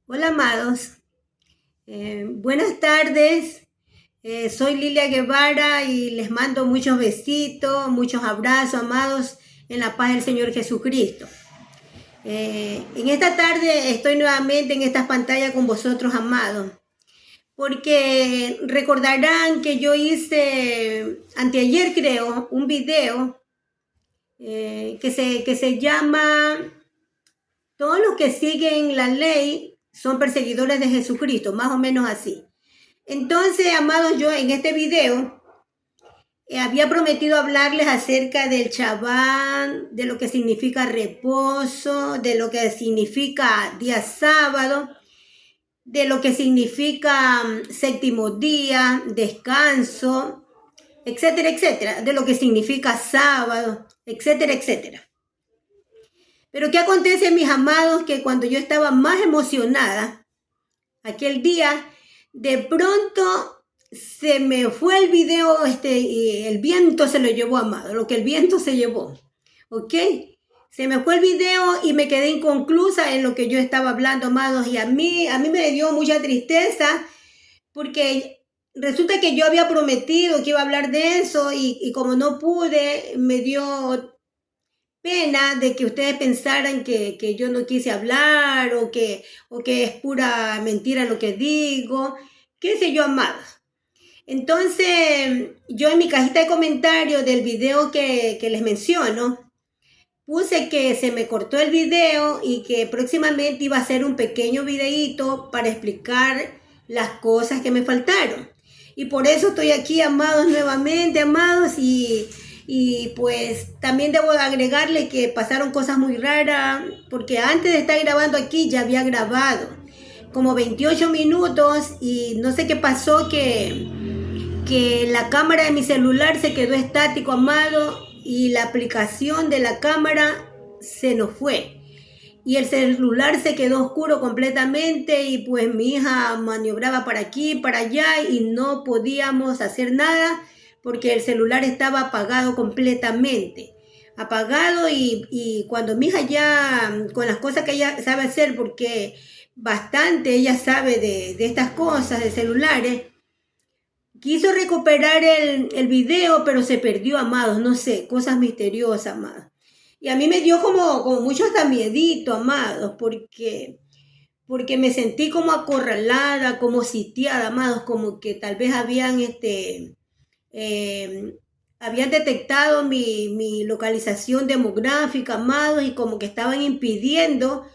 Hola, amados. Buenas tardes. Soy Lilia Guevara y les mando muchos besitos, muchos abrazos, amados, en la paz del Señor Jesucristo. En esta tarde estoy nuevamente en estas pantallas con vosotros, amados, porque recordarán que yo hice anteayer, creo, un video que se llama Todos los que siguen la ley son perseguidores de Jesucristo, más o menos así. Entonces, amados, yo en este video había prometido hablarles acerca del Shabbat, de lo que significa reposo, de lo que significa día sábado, de lo que significa séptimo día, descanso, etcétera, etcétera, de lo que significa sábado, etcétera, etcétera. Pero ¿qué acontece, mis amados? Que cuando yo estaba más emocionada, aquel día, de pronto se me fue el video, y el viento se lo llevó, amado, lo que el viento se llevó, ¿ok? Se me fue el video y me quedé inconclusa en lo que yo estaba hablando, amados, y a mí me dio mucha tristeza porque resulta que yo había prometido que iba a hablar de eso y como no pude, me dio pena de que ustedes pensaran que yo no quise hablar o que es pura mentira lo que digo, qué sé yo, amados. Entonces, yo en mi cajita de comentarios del video que les menciono, puse que se me cortó el video y que próximamente iba a hacer un pequeño videíto para explicar las cosas que me faltaron. Y por eso estoy aquí, amados, nuevamente, amados, y pues también debo agregarle que pasaron cosas muy raras, porque antes de estar grabando aquí ya había grabado como 28 minutos y no sé qué pasó, que la cámara de mi celular se quedó estático, amado, y la aplicación de la cámara se nos fue. Y el celular se quedó oscuro completamente y pues mi hija maniobraba para aquí, para allá y no podíamos hacer nada porque el celular estaba apagado completamente. Apagado y cuando mi hija ya, con las cosas que ella sabe hacer, porque bastante ella sabe de estas cosas, de celulares, quiso recuperar el video, pero se perdió, amados, no sé, cosas misteriosas, amados. Y a mí me dio como mucho hasta miedito, amados, porque me sentí como acorralada, como sitiada, amados, como que tal vez eh, habían detectado mi localización demográfica, amados, y como que estaban impidiendo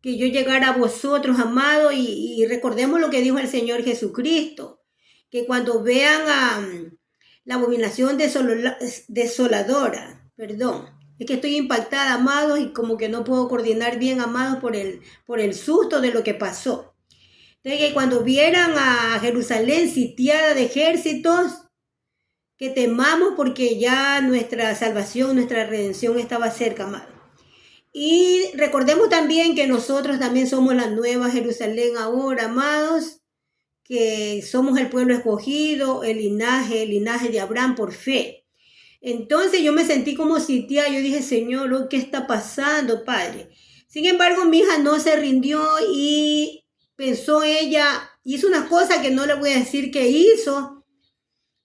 que yo llegara a vosotros, amados, y recordemos lo que dijo el Señor Jesucristo, que cuando vean a la abominación desoladora, perdón, es que estoy impactada, amados, y como que no puedo coordinar bien, amados, por el susto de lo que pasó. Entonces, que cuando vieran a Jerusalén sitiada de ejércitos, que temamos porque ya nuestra salvación, nuestra redención estaba cerca, amados. Y recordemos también que nosotros también somos la nueva Jerusalén ahora, amados, que somos el pueblo escogido, el linaje de Abraham por fe. Entonces yo me sentí como sitiada, yo dije, Señor, ¿qué está pasando, Padre? Sin embargo, mi hija no se rindió y pensó ella, hizo una cosa que no le voy a decir que hizo,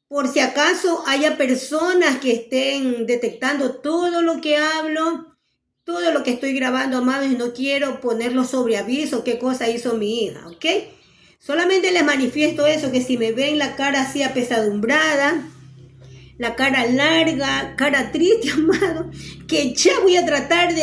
por si acaso haya personas que estén detectando todo lo que hablo, todo lo que estoy grabando, amados, y no quiero ponerlo sobre aviso qué cosa hizo mi hija, ¿ok? Solamente les manifiesto eso, que si me ven la cara así apesadumbrada, la cara larga, cara triste, amado, que ya voy a tratar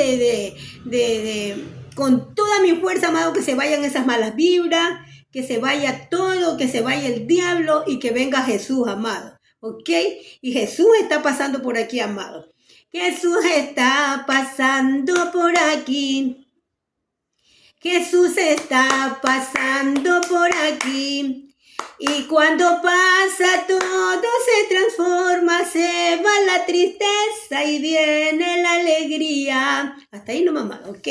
con toda mi fuerza, amado, que se vayan esas malas vibras, que se vaya todo, que se vaya el diablo y que venga Jesús, amado, ¿ok? Y Jesús está pasando por aquí, amado. Jesús está pasando por aquí. Jesús está pasando por aquí. Y cuando pasa todo se transforma, se va la tristeza y viene la alegría. Hasta ahí no, mamá, ok.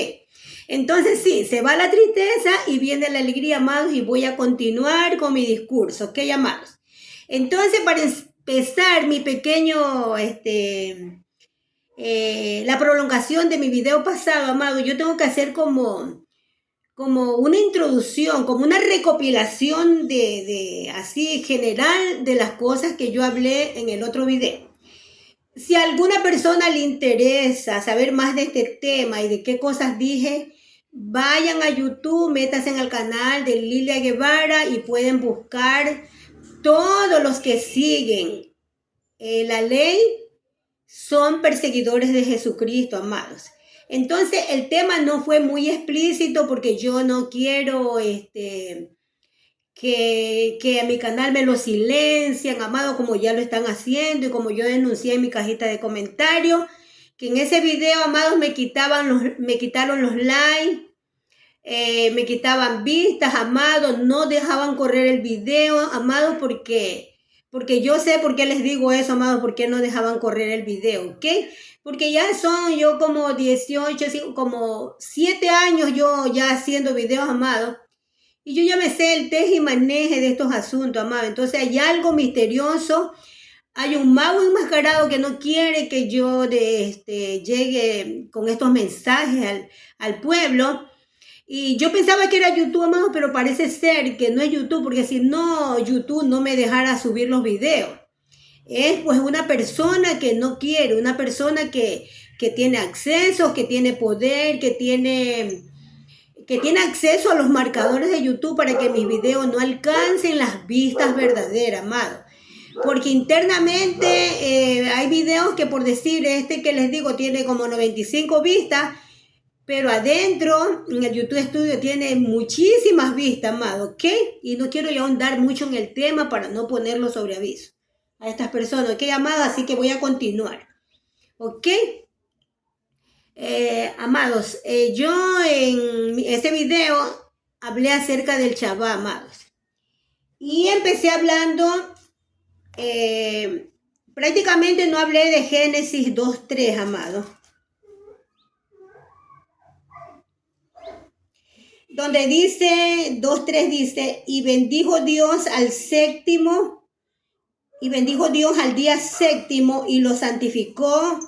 Entonces sí, se va la tristeza y viene la alegría, amados, y voy a continuar con mi discurso, ok, amados. Entonces, para empezar mi pequeño, la prolongación de mi video pasado, amado, yo tengo que hacer como como una introducción, como una recopilación de así general de las cosas que yo hablé en el otro video. Si a alguna persona le interesa saber más de este tema y de qué cosas dije, vayan a YouTube, métanse en el canal de Lilia Guevara y pueden buscar todos los que siguen la ley son perseguidores de Jesucristo, amados. Entonces el tema no fue muy explícito porque yo no quiero que a mi canal me lo silencian, amado, como ya lo están haciendo y como yo denuncié en mi cajita de comentarios, que en ese video, amados, me quitaron los likes, me quitaban vistas, amados, no dejaban correr el video, amados, porque yo sé por qué les digo eso, amados, por qué no dejaban correr el video, ¿ok? Porque ya son yo como 18, como 7 años yo ya haciendo videos, amados. Y yo ya me sé el teje y maneje de estos asuntos, amado. Entonces hay algo misterioso. Hay un mago enmascarado que no quiere que yo llegue con estos mensajes al pueblo. Y yo pensaba que era YouTube, amado, pero parece ser que no es YouTube, porque si no, YouTube no me dejara subir los videos. Es pues una persona que no quiere, una persona que tiene acceso, que tiene poder, que tiene acceso a los marcadores de YouTube para que mis videos no alcancen las vistas verdaderas, amado. Porque internamente hay videos que, por decir, que les digo tiene como 95 vistas, pero adentro en el YouTube Studio tiene muchísimas vistas, amado, ¿ok? Y no quiero yo ahondar mucho en el tema para no ponerlo sobre aviso a estas personas, ¿ok, amado? Así que voy a continuar, ¿ok? Amados, yo en este video hablé acerca del Shabbat, amados. Y empecé hablando, prácticamente no hablé de Génesis 2:3, amados. Donde dice, 2:3 dice, y bendijo Dios al día séptimo y lo santificó,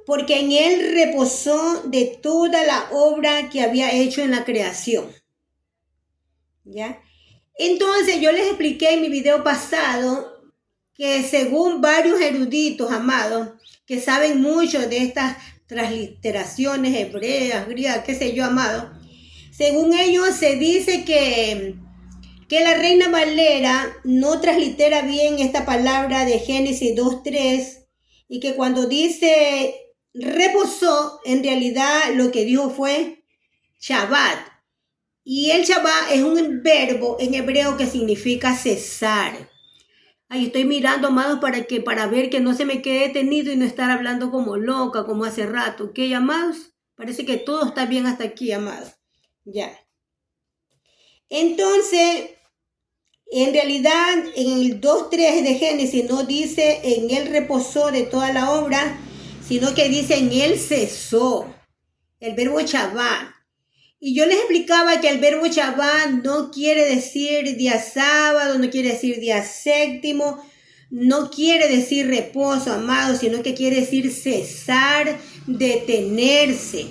porque en él reposó de toda la obra que había hecho en la creación. ¿Ya? Entonces yo les expliqué en mi video pasado que según varios eruditos, amados, que saben mucho de estas transliteraciones hebreas, griegas, qué sé yo, amado, según ellos se dice que la Reina Valera no translitera bien esta palabra de Génesis 2:3 y que cuando dice reposó, en realidad lo que dijo fue Shabbat. Y el Shabbat es un verbo en hebreo que significa cesar. Ay, estoy mirando, amados, para ver que no se me quede detenido y no estar hablando como loca, como hace rato. ¿Ok, amados? Parece que todo está bien hasta aquí, amados. Ya. Entonces, en realidad, en el 2:3 de Génesis no dice en él reposó de toda la obra, sino que dice en él cesó. El verbo Shabbat. Y yo les explicaba que el verbo Shabbat no quiere decir día sábado, no quiere decir día séptimo, no quiere decir reposo, amado, sino que quiere decir cesar, detenerse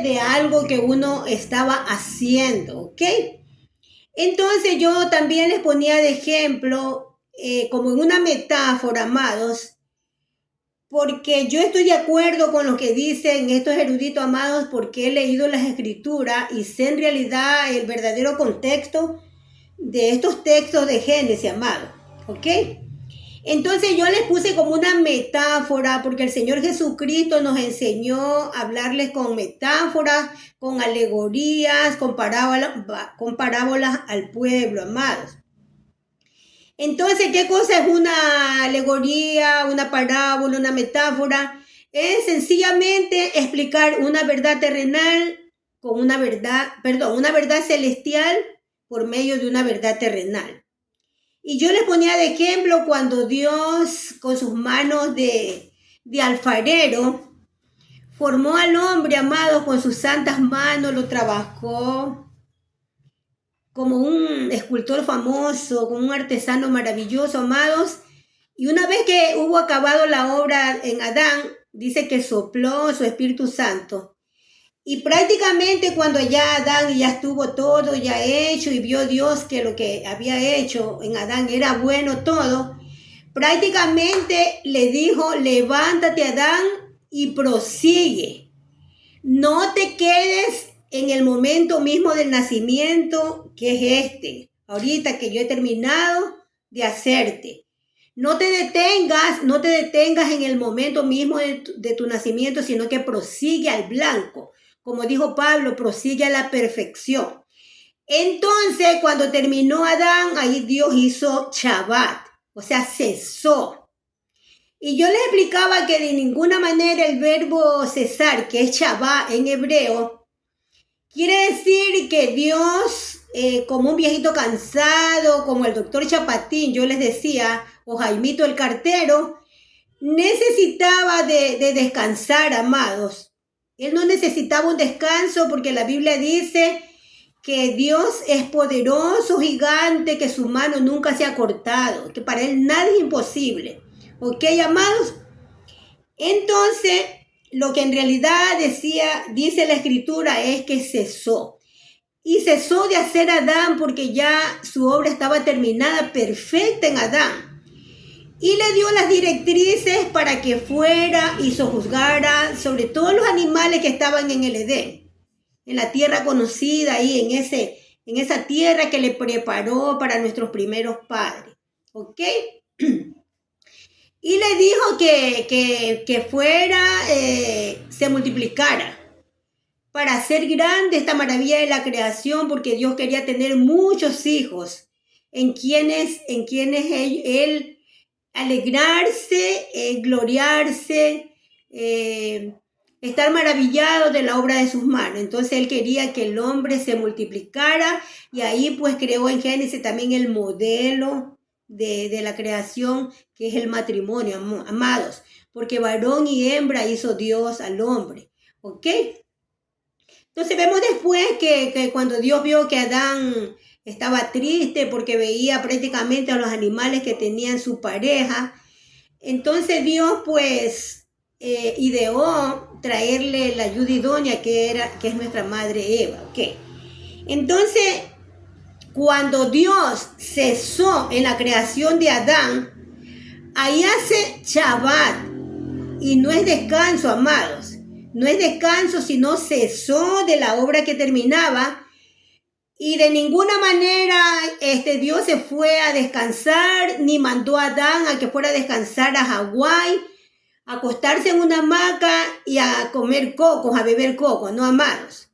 de algo que uno estaba haciendo, ¿ok? Entonces yo también les ponía de ejemplo, como en una metáfora, amados, porque yo estoy de acuerdo con lo que dicen estos eruditos, amados, porque he leído las escrituras y sé en realidad el verdadero contexto de estos textos de Génesis, amados, ¿ok? Entonces yo les puse como una metáfora, porque el Señor Jesucristo nos enseñó a hablarles con metáforas, con alegorías, con parábolas al pueblo, amados. Entonces, ¿qué cosa es una alegoría, una parábola, una metáfora? Es sencillamente explicar una verdad terrenal con una verdad celestial por medio de una verdad terrenal. Y yo les ponía de ejemplo cuando Dios, con sus manos de alfarero, formó al hombre, amado, con sus santas manos, lo trabajó como un escultor famoso, como un artesano maravilloso, amados. Y una vez que hubo acabado la obra en Adán, dice que sopló su Espíritu Santo. Y prácticamente cuando ya Adán ya estuvo todo ya hecho y vio Dios que lo que había hecho en Adán era bueno todo, prácticamente le dijo, levántate Adán y prosigue. No te quedes en el momento mismo del nacimiento, que es ahorita que yo he terminado de hacerte. No te detengas en el momento mismo de tu nacimiento, sino que prosigue al blanco. Como dijo Pablo, prosigue a la perfección. Entonces, cuando terminó Adán, ahí Dios hizo Shabbat, o sea, cesó. Y yo les explicaba que de ninguna manera el verbo cesar, que es Shabbat en hebreo, quiere decir que Dios, como un viejito cansado, como el doctor Chapatín, yo les decía, o Jaimito el cartero, necesitaba de descansar, amados. Él no necesitaba un descanso porque la Biblia dice que Dios es poderoso, gigante, que su mano nunca se ha cortado, que para él nada es imposible. ¿Ok, amados? Entonces, lo que en realidad dice la Escritura es que cesó. Y cesó de hacer Adán porque ya su obra estaba terminada, perfecta en Adán. Y le dio las directrices para que fuera y sojuzgara sobre todos los animales que estaban en el Edén, en la tierra conocida, ahí en esa tierra que le preparó para nuestros primeros padres. ¿Ok? Y le dijo que fuera, se multiplicara para hacer grande esta maravilla de la creación, porque Dios quería tener muchos hijos en quienes él alegrarse, gloriarse, estar maravillado de la obra de sus manos. Entonces él quería que el hombre se multiplicara y ahí pues creó en Génesis también el modelo de la creación, que es el matrimonio, amados, porque varón y hembra hizo Dios al hombre, ¿ok? Entonces vemos después que cuando Dios vio que Adán estaba triste porque veía prácticamente a los animales que tenían su pareja, entonces Dios pues ideó traerle la ayuda idónea que es nuestra madre Eva, ¿ok? Entonces, cuando Dios cesó en la creación de Adán, ahí hace Shabbat, y no es descanso, amados. No es descanso, sino cesó de la obra que terminaba. Y de ninguna manera Dios se fue a descansar, ni mandó a Adán a que fuera a descansar a Hawái, a acostarse en una hamaca y a comer cocos, a beber cocos, no, amados.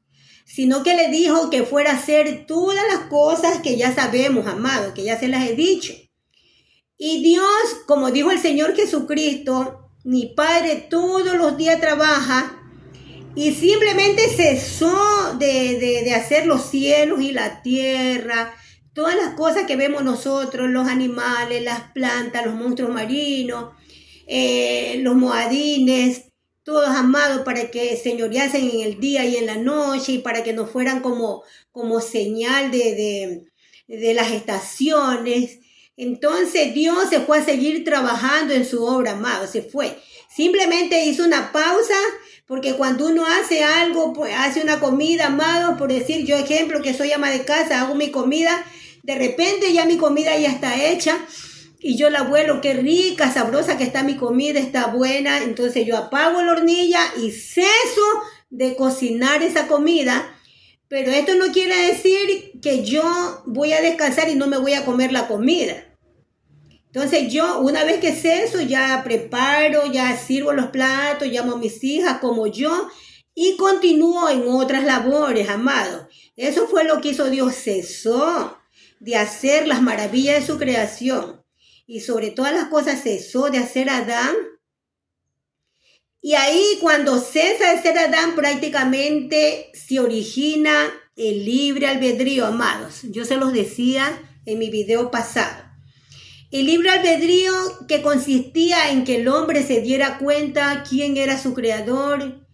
Sino que le dijo que fuera a hacer todas las cosas que ya sabemos, amados, que ya se las he dicho. Y Dios, como dijo el Señor Jesucristo, mi Padre todos los días trabaja, y simplemente cesó de hacer los cielos y la tierra, todas las cosas que vemos nosotros, los animales, las plantas, los monstruos marinos, los moadines, todos amados, para que señoreasen en el día y en la noche, y para que nos fueran como señal de las estaciones. Entonces Dios se fue a seguir trabajando en su obra, amado, se fue. Simplemente hizo una pausa, porque cuando uno hace algo, pues hace una comida, amado, por decir yo ejemplo que soy ama de casa, hago mi comida, de repente ya mi comida ya está hecha, y yo la huelo, qué rica, sabrosa que está mi comida, está buena, entonces yo apago la hornilla y ceso de cocinar esa comida. Pero esto no quiere decir que yo voy a descansar y no me voy a comer la comida. Entonces yo, una vez que ceso, ya preparo, ya sirvo los platos, llamo a mis hijas como yo y continúo en otras labores, amado. Eso fue lo que hizo Dios, cesó de hacer las maravillas de su creación. Y sobre todas las cosas cesó de hacer a Adán. Y ahí cuando cesa de ser Adán, prácticamente se origina el libre albedrío, amados. Yo se los decía en mi video pasado. El libre albedrío que consistía en que el hombre se diera cuenta quién era su creador,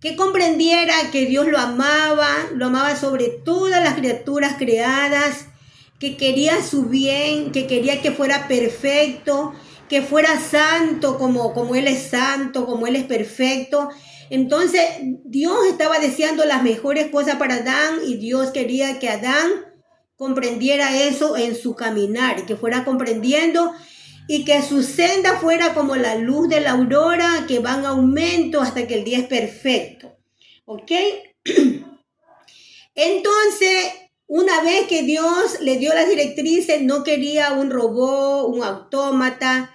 que comprendiera que Dios lo amaba sobre todas las criaturas creadas, que quería su bien, que quería que fuera perfecto, que fuera santo como Él es santo, como Él es perfecto, Entonces Dios estaba deseando las mejores cosas para Adán y Dios quería que Adán comprendiera eso en su caminar y que fuera comprendiendo y que su senda fuera como la luz de la aurora que va en aumento hasta que el día es perfecto. ¿Ok? Entonces, una vez que Dios le dio las directrices, no quería un robot, un autómata,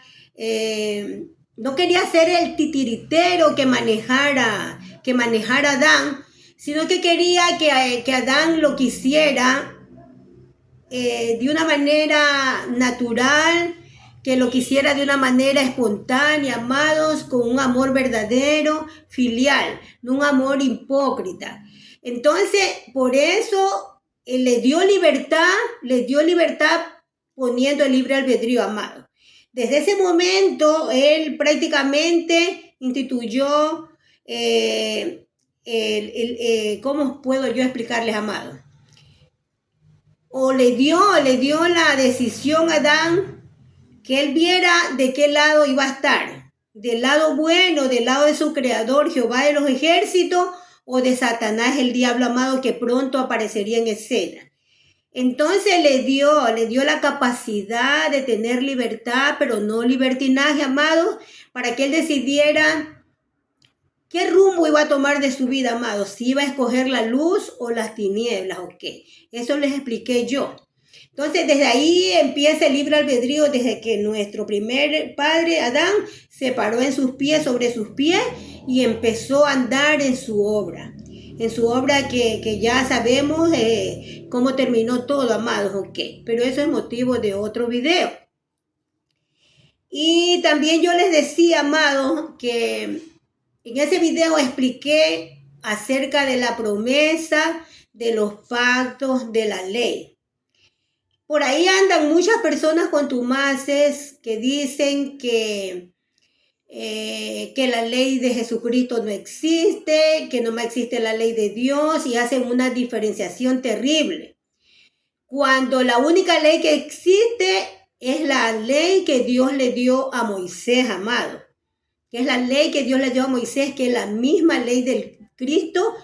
no quería ser el titiritero que manejara a Adán, sino que quería que Adán lo quisiera de una manera natural, que lo quisiera de una manera espontánea, amados, con un amor verdadero, filial, no un amor hipócrita. Entonces, por eso le dio libertad poniendo el libre albedrío, amado. Desde ese momento, él prácticamente instituyó, ¿cómo puedo yo explicarles, amado? O le dio la decisión a Adán que él viera de qué lado iba a estar, del lado bueno, del lado de su creador, Jehová de los ejércitos, o de Satanás, el diablo amado, que pronto aparecería en escena. Entonces le dio la capacidad de tener libertad, pero no libertinaje, amado, para que él decidiera qué rumbo iba a tomar de su vida, amado, si iba a escoger la luz o las tinieblas, o qué. Eso les expliqué yo. Entonces, desde ahí empieza el libre albedrío, desde que nuestro primer padre, Adán, se paró en sus pies, sobre sus pies, y empezó a andar en su obra que ya sabemos cómo terminó todo, amados, ok. Pero eso es motivo de otro video. Y también yo les decía, amados, que en ese video expliqué acerca de la promesa, de los pactos, de la ley. Por ahí andan muchas personas contumaces que dicen que la ley de Jesucristo no existe, que no existe la ley de Dios y hacen una diferenciación terrible. Cuando la única ley que existe es la ley que Dios le dio a Moisés, amado. Que es la ley que Dios le dio a Moisés, que es la misma ley del Cristo,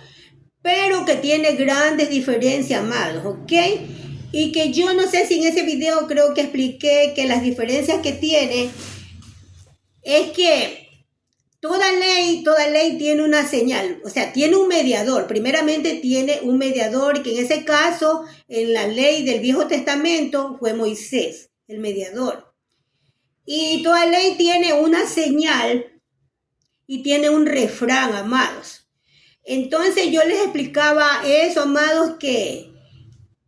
pero que tiene grandes diferencias, amados, ¿ok? Y que yo no sé si en ese video creo que expliqué que las diferencias que tiene es que toda ley tiene una señal, o sea, tiene un mediador. Primeramente tiene un mediador, que en ese caso, en la ley del Viejo Testamento, fue Moisés, el mediador. Y toda ley tiene una señal y tiene un refrán, amados. Entonces yo les explicaba eso, amados, que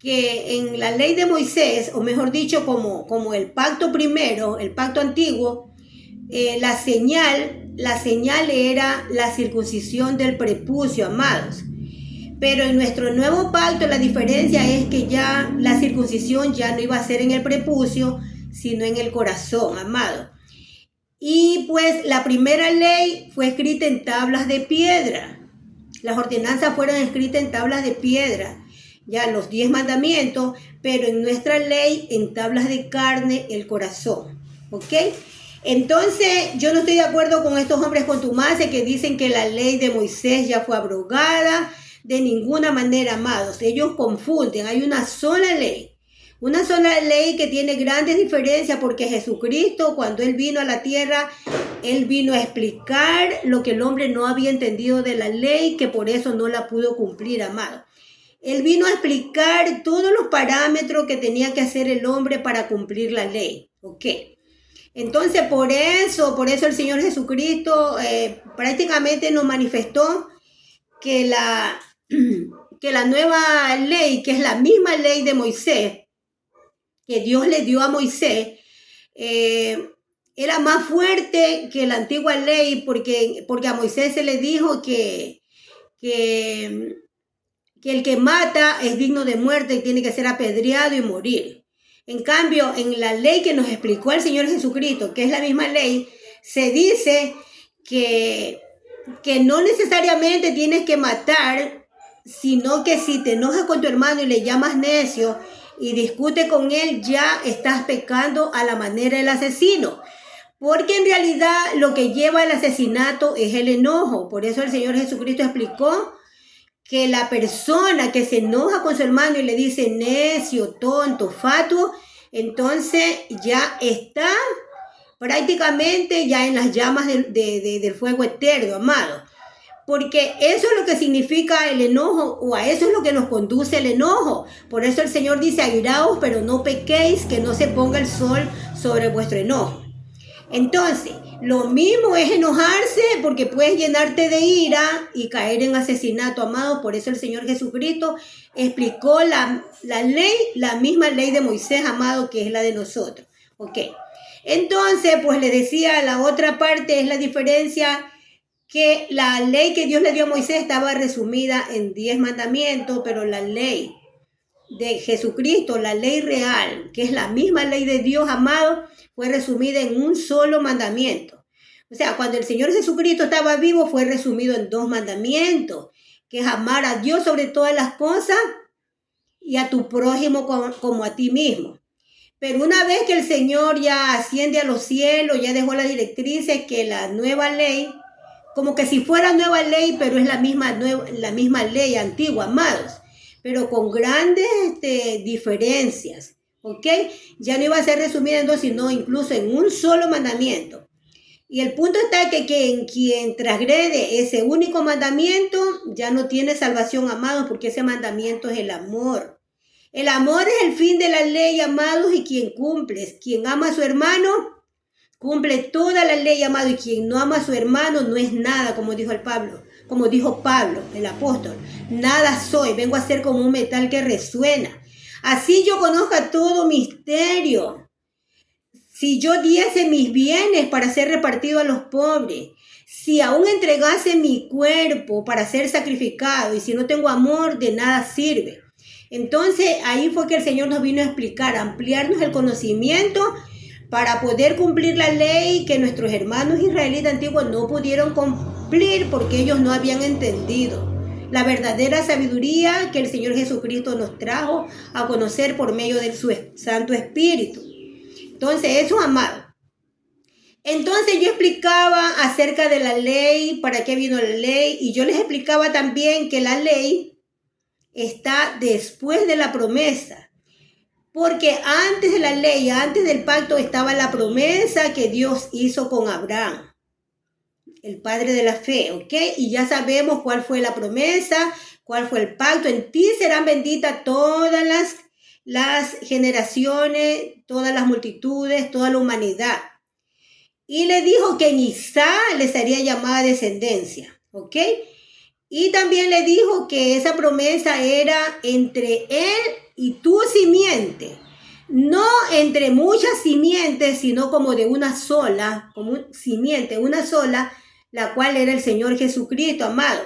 en la ley de Moisés, o mejor dicho, como el pacto primero, el pacto antiguo, la señal era la circuncisión del prepucio, amados. Pero en nuestro nuevo pacto la diferencia es que ya la circuncisión ya no iba a ser en el prepucio, sino en el corazón, amado. Y pues la primera ley fue escrita en tablas de piedra. Las ordenanzas fueron escritas en tablas de piedra, ya los 10 mandamientos, pero en nuestra ley en tablas de carne el corazón, ¿ok? Entonces yo no estoy de acuerdo con estos hombres contumaces que dicen que la ley de Moisés ya fue abrogada. De ninguna manera, amados, ellos confunden. Hay una sola ley que tiene grandes diferencias, porque Jesucristo, cuando Él vino a la tierra, Él vino a explicar lo que el hombre no había entendido de la ley, que por eso no la pudo cumplir, amado. Él vino a explicar todos los parámetros que tenía que hacer el hombre para cumplir la ley, ¿ok? Entonces, por eso el Señor Jesucristo prácticamente nos manifestó que la nueva ley, que es la misma ley de Moisés, que Dios le dio a Moisés, era más fuerte que la antigua ley, porque a Moisés se le dijo que el que mata es digno de muerte y tiene que ser apedreado y morir. En cambio, en la ley que nos explicó el Señor Jesucristo, que es la misma ley, se dice que no necesariamente tienes que matar, sino que si te enojas con tu hermano y le llamas necio y discute con él, ya estás pecando a la manera del asesino. Porque en realidad lo que lleva al asesinato es el enojo. Por eso el Señor Jesucristo explicó que la persona que se enoja con su hermano y le dice necio, tonto, fatuo, entonces ya está prácticamente ya en las llamas del fuego eterno, amado. Porque eso es lo que significa el enojo, o a eso es lo que nos conduce el enojo. Por eso el Señor dice, airaos, pero no pequéis, que no se ponga el sol sobre vuestro enojo. Entonces, lo mismo es enojarse porque puedes llenarte de ira y caer en asesinato, amado. Por eso el Señor Jesucristo explicó la ley, la misma ley de Moisés, amado, que es la de nosotros. Ok. Entonces, pues le decía, la otra parte es la diferencia que la ley que Dios le dio a Moisés estaba resumida en 10 mandamientos, pero la ley de Jesucristo, la ley real, que es la misma ley de Dios, amado, fue resumida en un solo mandamiento. O sea, cuando el Señor Jesucristo estaba vivo, fue resumido en 2 mandamientos, que es amar a Dios sobre todas las cosas y a tu prójimo como a ti mismo. Pero una vez que el Señor ya asciende a los cielos, ya dejó las directrices, que la nueva ley, como que si fuera nueva ley, pero es la misma ley antigua, amados, pero con grandes diferencias, ¿ok? Ya no iba a ser resumida en 2, sino incluso en un solo mandamiento. Y el punto está que quien transgrede ese único mandamiento ya no tiene salvación, amados, porque ese mandamiento es el amor. El amor es el fin de la ley, amados, y quien cumple, quien ama a su hermano, cumple toda la ley, amado, y quien no ama a su hermano no es nada, como dijo Pablo, el apóstol. Nada soy, vengo a ser como un metal que resuena. Así yo conozca todo misterio. Si yo diese mis bienes para ser repartido a los pobres, si aún entregase mi cuerpo para ser sacrificado, y si no tengo amor, de nada sirve. Entonces ahí fue que el Señor nos vino a explicar, a ampliarnos el conocimiento para poder cumplir la ley que nuestros hermanos israelitas antiguos no pudieron cumplir porque ellos no habían entendido la verdadera sabiduría que el Señor Jesucristo nos trajo a conocer por medio de su Santo Espíritu. Entonces, eso, amado. Entonces yo explicaba acerca de la ley, para qué vino la ley, y yo les explicaba también que la ley está después de la promesa. Porque antes de la ley, antes del pacto, estaba la promesa que Dios hizo con Abraham, el padre de la fe, ¿ok? Y ya sabemos cuál fue la promesa, cuál fue el pacto. En ti serán benditas todas las generaciones, todas las multitudes, toda la humanidad. Y le dijo que en Isaac le sería llamada descendencia, ¿ok? Y también le dijo que esa promesa era entre él y tu simiente. No entre muchas simientes, sino como de una sola, como un simiente, una sola, la cual era el Señor Jesucristo, amado.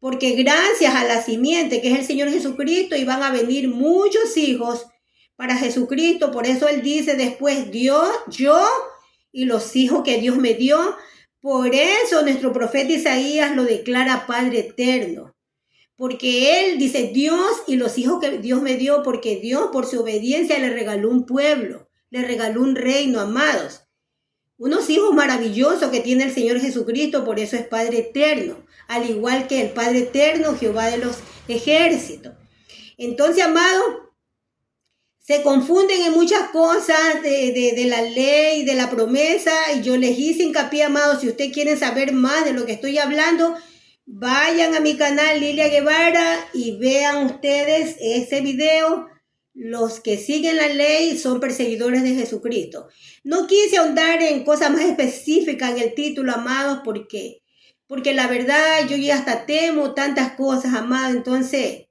Porque gracias a la simiente que es el Señor Jesucristo iban a venir muchos hijos para Jesucristo. Por eso él dice después, Dios, yo y los hijos que Dios me dio. Por eso nuestro profeta Isaías lo declara Padre eterno. Porque él dice Dios y los hijos que Dios me dio, porque Dios por su obediencia le regaló un pueblo, le regaló un reino, amados. Unos hijos maravillosos que tiene el Señor Jesucristo, por eso es Padre eterno. Al igual que el Padre eterno, Jehová de los ejércitos. Entonces, amados, se confunden en muchas cosas de la ley, de la promesa, y yo les hice hincapié, amados, si ustedes quieren saber más de lo que estoy hablando, vayan a mi canal Lilia Guevara y vean ustedes ese video. Los que siguen la ley son perseguidores de Jesucristo. No quise ahondar en cosas más específicas en el título, amados, porque la verdad yo ya hasta temo tantas cosas, amados. Entonces,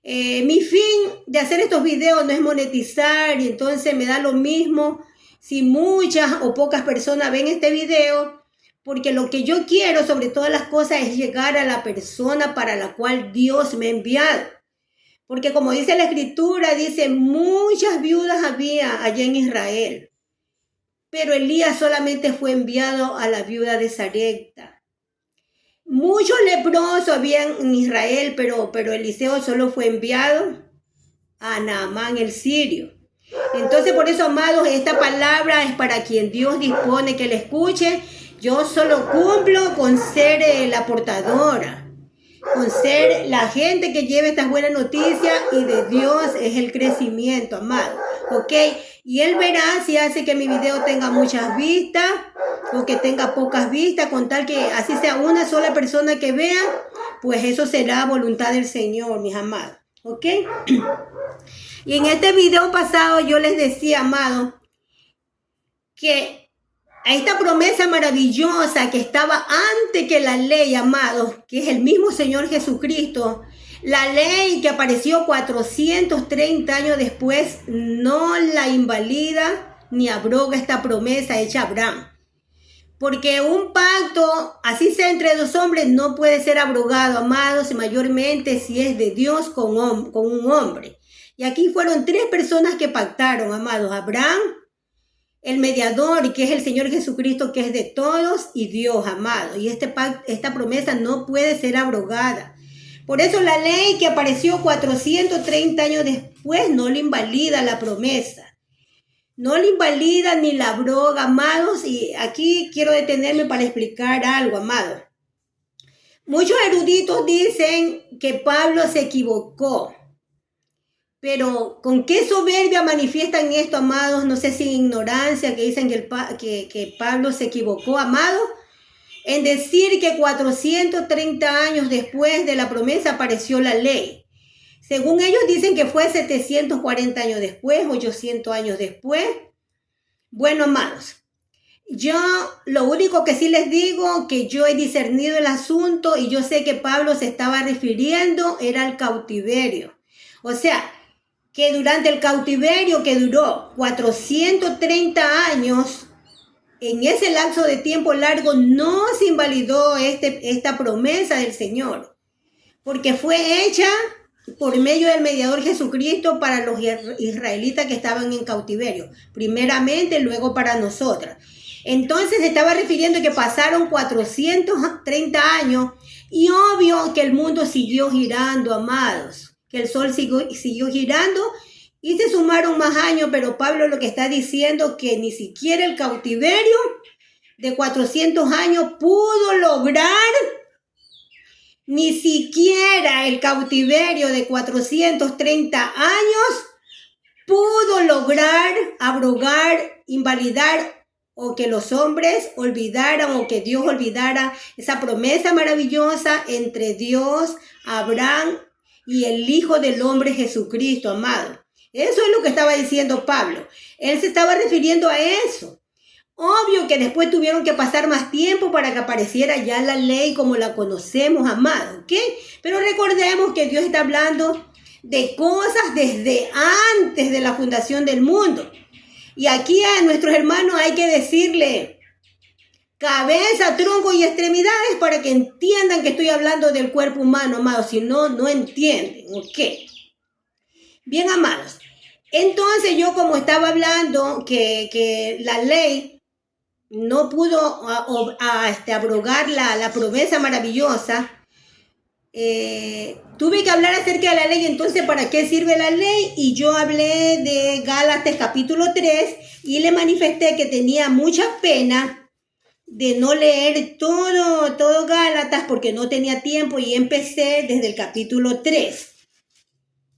mi fin de hacer estos videos no es monetizar, y entonces me da lo mismo si muchas o pocas personas ven este video, porque lo que yo quiero sobre todas las cosas es llegar a la persona para la cual Dios me ha enviado. Porque como dice la escritura, dice, muchas viudas había allá en Israel, pero Elías solamente fue enviado a la viuda de Sarepta. Muchos leprosos habían en Israel, pero Eliseo solo fue enviado a Naamán el sirio. Entonces, por eso, amados, esta palabra es para quien Dios dispone que la escuche. Yo solo cumplo con ser la portadora, con ser la gente que lleve estas buenas noticias, y de Dios es el crecimiento, amado. ¿Ok? Y Él verá si hace que mi video tenga muchas vistas o que tenga pocas vistas, con tal que así sea una sola persona que vea, pues eso será voluntad del Señor, mis amados. ¿Ok? Y en este video pasado yo les decía, amados, que a esta promesa maravillosa que estaba antes que la ley, amados, que es el mismo Señor Jesucristo, la ley que apareció 430 años después, no la invalida ni abroga esta promesa hecha a Abraham. Porque un pacto, así sea entre dos hombres, no puede ser abrogado, amados, mayormente si es de Dios con un hombre. Y aquí fueron 3 personas que pactaron, amados: Abraham, el mediador, que es el Señor Jesucristo, que es de todos, y Dios, amado. Y esta promesa no puede ser abrogada. Por eso la ley que apareció 430 años después no le invalida la promesa. No la invalida ni la abroga, amados. Y aquí quiero detenerme para explicar algo, amados. Muchos eruditos dicen que Pablo se equivocó. Pero ¿con qué soberbia manifiestan esto, amados? No sé si ignorancia, que dicen que Pablo se equivocó, amado, en decir que 430 años después de la promesa apareció la ley. Según ellos dicen que fue 740 años después, 800 años después. Bueno, amados, yo lo único que sí les digo, que yo he discernido el asunto y yo sé que Pablo se estaba refiriendo era al cautiverio. O sea, que durante el cautiverio, que duró 430 años, en ese lapso de tiempo largo no se invalidó esta promesa del Señor, porque fue hecha por medio del mediador Jesucristo para los israelitas que estaban en cautiverio, primeramente, luego para nosotras. Entonces se estaba refiriendo que pasaron 430 años y obvio que el mundo siguió girando, amados, que el sol siguió girando y se sumaron más años, pero Pablo lo que está diciendo que ni siquiera el cautiverio de 400 años pudo lograr, ni siquiera el cautiverio de 430 años pudo lograr abrogar, invalidar, o que los hombres olvidaran, o que Dios olvidara esa promesa maravillosa entre Dios, Abraham y el Hijo del Hombre Jesucristo, amado. Eso es lo que estaba diciendo Pablo. Él se estaba refiriendo a eso. Obvio que después tuvieron que pasar más tiempo para que apareciera ya la ley como la conocemos, amado, ¿ok? Pero recordemos que Dios está hablando de cosas desde antes de la fundación del mundo. Y aquí a nuestros hermanos hay que decirle cabeza, tronco y extremidades para que entiendan que estoy hablando del cuerpo humano, amados. Si no, no entienden, ¿ok? Bien, amados. Entonces yo, como estaba hablando que la ley no pudo abrogar la promesa maravillosa, tuve que hablar acerca de la ley. Entonces, ¿para qué sirve la ley? Y yo hablé de Gálatas capítulo 3 y le manifesté que tenía mucha pena de no leer todo Gálatas porque no tenía tiempo, y empecé desde el capítulo 3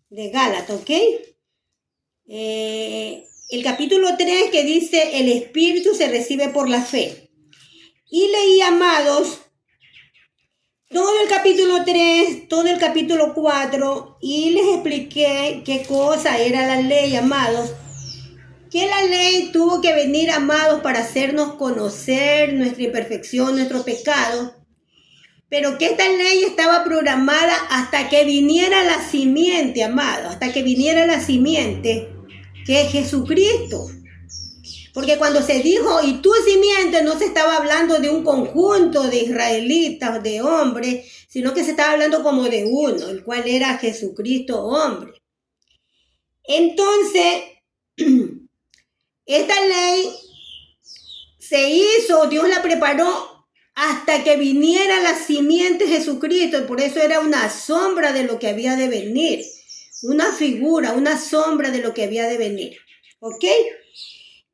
de Gálatas, ¿ok? El capítulo 3 que dice: el Espíritu se recibe por la fe. Y leí, amados, todo el capítulo 3, todo el capítulo 4, y les expliqué qué cosa era la ley, amados. Que la ley tuvo que venir, amados, para hacernos conocer nuestra imperfección, nuestro pecado. Pero que esta ley estaba programada hasta que viniera la simiente, amados, hasta que viniera la simiente, que es Jesucristo. Porque cuando se dijo, y tu simiente, no se estaba hablando de un conjunto de israelitas, de hombres, sino que se estaba hablando como de uno, el cual era Jesucristo, hombre. Entonces, esta ley se hizo, Dios la preparó hasta que viniera la simiente Jesucristo, y por eso era una sombra de lo que había de venir, una figura, una sombra de lo que había de venir. ¿Ok?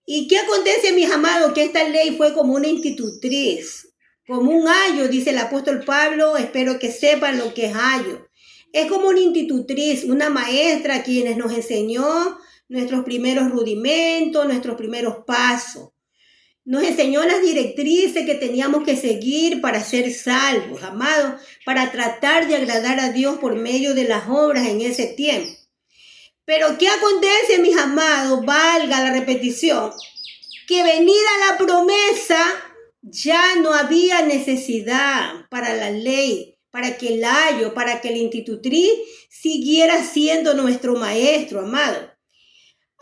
¿Y qué acontece, mis amados? Que esta ley fue como una institutriz, como un ayo, dice el apóstol Pablo. Espero que sepan lo que es ayo. Es como una institutriz, una maestra quienes nos enseñó nuestros primeros rudimentos, nuestros primeros pasos. Nos enseñó las directrices que teníamos que seguir para ser salvos, amados, para tratar de agradar a Dios por medio de las obras en ese tiempo. Pero ¿qué acontece, mis amados? Valga la repetición, que venida la promesa, ya no había necesidad para la ley, para que el ayo, para que el institutriz siguiera siendo nuestro maestro, amado.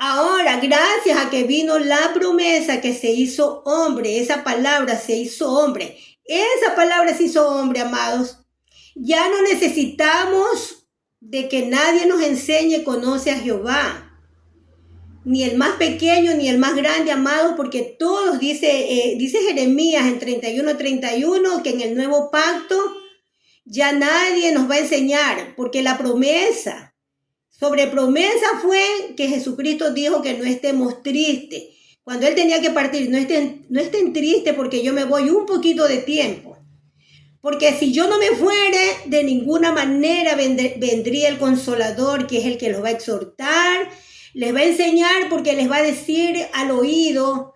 Ahora, gracias a que vino la promesa que se hizo hombre, esa palabra se hizo hombre, esa palabra se hizo hombre, amados, ya no necesitamos de que nadie nos enseñe, conoce a Jehová, ni el más pequeño ni el más grande, amados, porque todos, dice Jeremías en 31:31, que en el nuevo pacto ya nadie nos va a enseñar, porque la promesa, sobre promesa fue que Jesucristo dijo que no estemos tristes. Cuando Él tenía que partir, no estén tristes porque yo me voy un poquito de tiempo. Porque si yo no me fuere, de ninguna manera vendría el Consolador, que es el que los va a exhortar, les va a enseñar, porque les va a decir al oído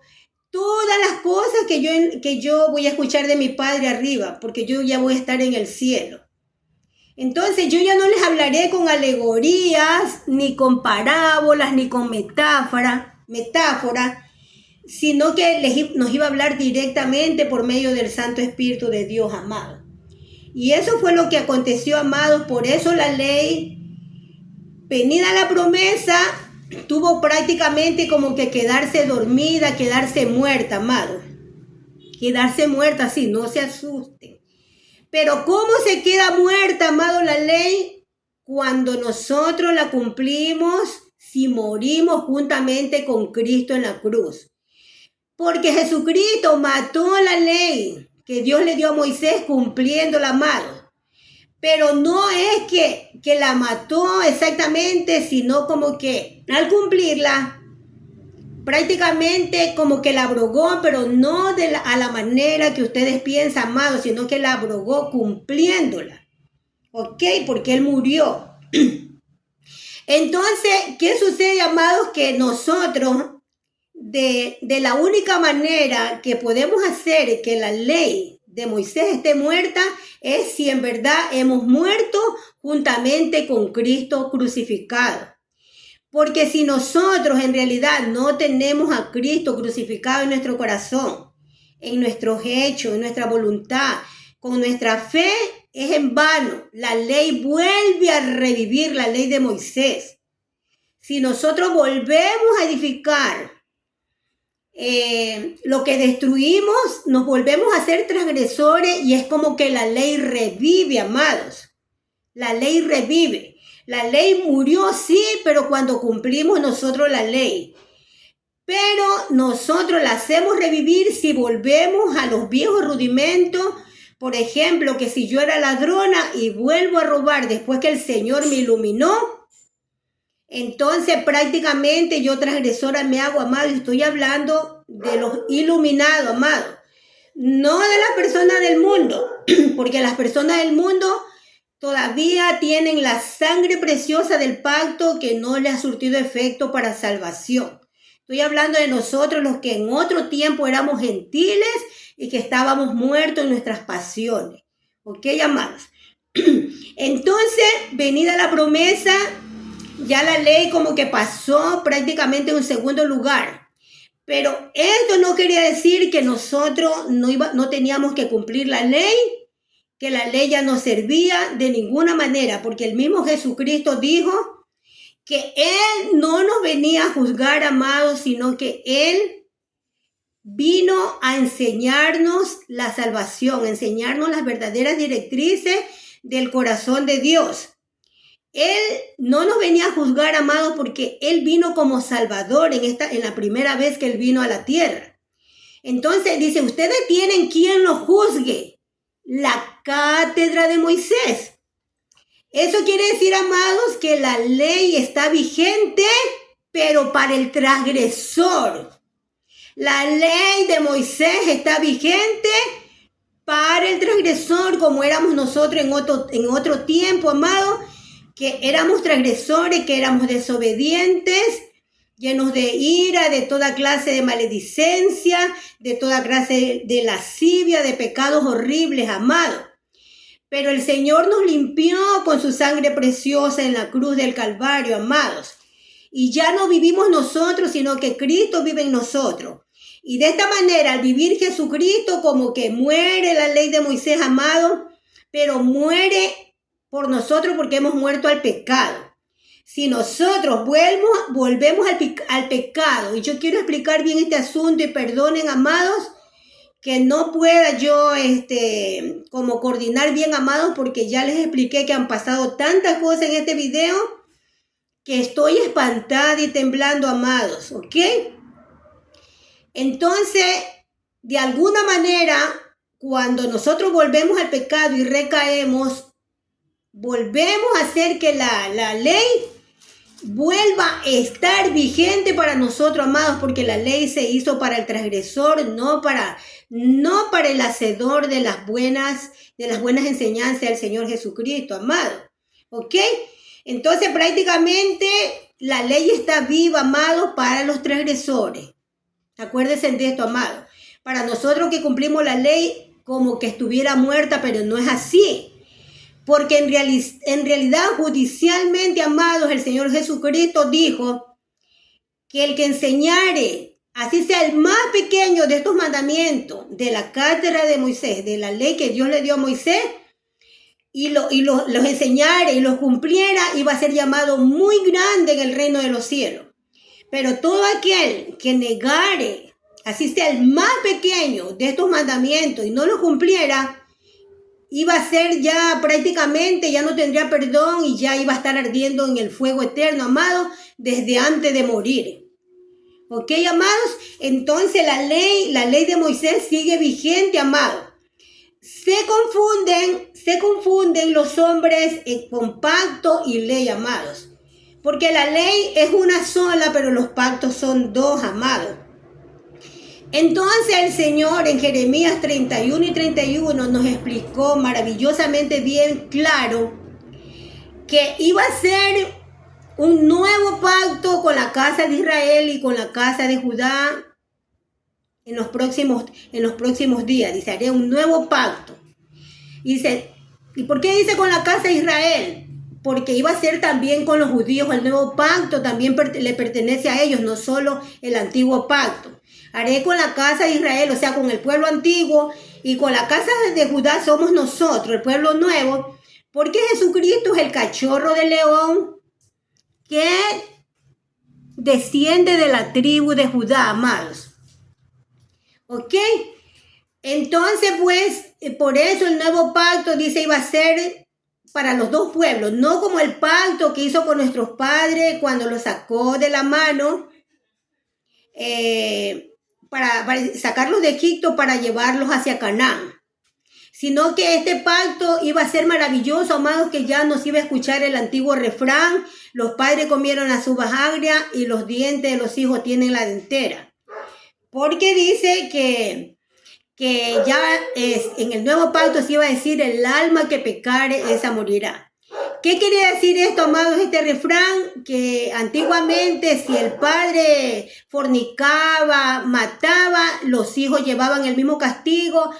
todas las cosas que yo voy a escuchar de mi Padre arriba, porque yo ya voy a estar en el cielo. Entonces yo ya no les hablaré con alegorías, ni con parábolas, ni con metáforas, sino que nos iba a hablar directamente por medio del Santo Espíritu de Dios, amado. Y eso fue lo que aconteció, amados. Por eso la ley, venida la promesa, tuvo prácticamente como que quedarse dormida, quedarse muerta, amados. Quedarse muerta, sí, no se asusten. Pero ¿cómo se queda muerta, amado, la ley? Cuando nosotros la cumplimos, si morimos juntamente con Cristo en la cruz. Porque Jesucristo mató la ley que Dios le dio a Moisés cumpliéndola, amado. Pero no es que la mató exactamente, sino como que al cumplirla, prácticamente como que la abrogó, pero no a la manera que ustedes piensan, amado, sino que la abrogó cumpliéndola. ¿Ok? Porque Él murió. Entonces, ¿qué sucede, amados? Que nosotros, de la única manera que podemos hacer que la ley de Moisés esté muerta, es si en verdad hemos muerto juntamente con Cristo crucificado. Porque si nosotros en realidad no tenemos a Cristo crucificado en nuestro corazón, en nuestros hechos, en nuestra voluntad, con nuestra fe, es en vano. La ley vuelve a revivir, la ley de Moisés. Si nosotros volvemos a edificar lo que destruimos, nos volvemos a ser transgresores y es como que la ley revive, amados. La ley revive. La ley murió, sí, pero cuando cumplimos nosotros la ley. Pero nosotros la hacemos revivir si volvemos a los viejos rudimentos. Por ejemplo, que si yo era ladrona y vuelvo a robar después que el Señor me iluminó, entonces prácticamente yo transgresora me hago, amado. Y estoy hablando de los iluminados, amado. No de las personas del mundo, porque las personas del mundo todavía tienen la sangre preciosa del pacto que no le ha surtido efecto para salvación. Estoy hablando de nosotros, los que en otro tiempo éramos gentiles y que estábamos muertos en nuestras pasiones. ¿Ok, amados? Entonces, venida la promesa, ya la ley como que pasó prácticamente en un segundo lugar. Pero esto no quería decir que nosotros no teníamos que cumplir la ley, que la ley ya no servía de ninguna manera, porque el mismo Jesucristo dijo que Él no nos venía a juzgar, amados, sino que Él vino a enseñarnos la salvación, a enseñarnos las verdaderas directrices del corazón de Dios. Él no nos venía a juzgar, amados, porque Él vino como Salvador en la primera vez que Él vino a la tierra. Entonces dice, ustedes tienen quien los juzgue, la cátedra de Moisés. Eso quiere decir, amados, que la ley está vigente, pero para el transgresor. La ley de Moisés está vigente para el transgresor, como éramos nosotros en otro tiempo, amado, que éramos transgresores, que éramos desobedientes, llenos de ira, de toda clase de maledicencia, de toda clase de lascivia, de pecados horribles, amado. Pero el Señor nos limpió con su sangre preciosa en la cruz del Calvario, amados. Y ya no vivimos nosotros, sino que Cristo vive en nosotros. Y de esta manera, al vivir Jesucristo, como que muere la ley de Moisés, amado, pero muere por nosotros porque hemos muerto al pecado. Si nosotros volvemos al pecado, y yo quiero explicar bien este asunto y perdonen, amados, que no pueda yo como coordinar bien, amados, porque ya les expliqué que han pasado tantas cosas en este video que estoy espantada y temblando, amados, ¿ok? Entonces, de alguna manera, cuando nosotros volvemos al pecado y recaemos, volvemos a hacer que la ley vuelva a estar vigente para nosotros, amados, porque la ley se hizo para el transgresor, no para el hacedor de las buenas enseñanzas del Señor Jesucristo, amado. ¿Ok? Entonces, prácticamente, la ley está viva, amado, para los transgresores. Acuérdense de esto, amado. Para nosotros que cumplimos la ley, como que estuviera muerta, pero no es así. Porque en realidad, judicialmente, amados, el Señor Jesucristo dijo que el que enseñare, así sea el más pequeño de estos mandamientos, de la cátedra de Moisés, de la ley que Dios le dio a Moisés, y los enseñare y los cumpliera, iba a ser llamado muy grande en el reino de los cielos. Pero todo aquel que negare, así sea el más pequeño de estos mandamientos, y no los cumpliera, iba a ser ya prácticamente, ya no tendría perdón y ya iba a estar ardiendo en el fuego eterno, amados, desde antes de morir. ¿Ok, amados? Entonces la ley de Moisés sigue vigente, amados. Se confunden los hombres con pacto y ley, amados. Porque la ley es una sola, pero los pactos son dos, amados. Entonces el Señor en Jeremías 31 y 31 nos explicó maravillosamente bien claro que iba a ser un nuevo pacto con la casa de Israel y con la casa de Judá en los próximos días. Dice, haré un nuevo pacto. Dice, ¿y por qué dice con la casa de Israel? Porque iba a ser también con los judíos. El nuevo pacto también le pertenece a ellos, no solo el antiguo pacto. Haré con la casa de Israel, o sea, con el pueblo antiguo, y con la casa de Judá somos nosotros, el pueblo nuevo, porque Jesucristo es el cachorro de león que desciende de la tribu de Judá, amados. ¿Ok? Entonces, pues, por eso el nuevo pacto, dice, iba a ser para los dos pueblos, no como el pacto que hizo con nuestros padres cuando los sacó de la mano, para sacarlos de Egipto para llevarlos hacia Canaán, sino que este pacto iba a ser maravilloso, amados, que ya nos iba a escuchar el antiguo refrán: los padres comieron las uvas agrias y los dientes de los hijos tienen la dentera, porque dice que ya en el nuevo pacto se iba a decir: el alma que pecare, esa morirá. ¿Qué quiere decir esto, amados, este refrán? Que antiguamente, si el padre fornicaba, mataba, los hijos llevaban el mismo castigo.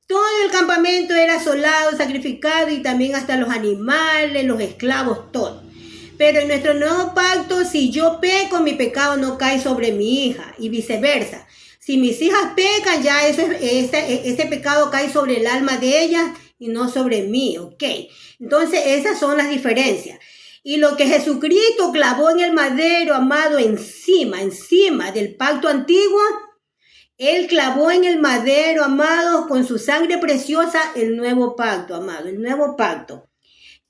Todo el campamento era asolado, sacrificado, y también hasta los animales, los esclavos, todo. Pero en nuestro nuevo pacto, si yo peco, mi pecado no cae sobre mi hija, y viceversa. Si mis hijas pecan, ya ese pecado cae sobre el alma de ellas y no sobre mí, ¿ok? Entonces, esas son las diferencias. Y lo que Jesucristo clavó en el madero, amado, encima del pacto antiguo, Él clavó en el madero, amado, con su sangre preciosa, el nuevo pacto, amado, el nuevo pacto.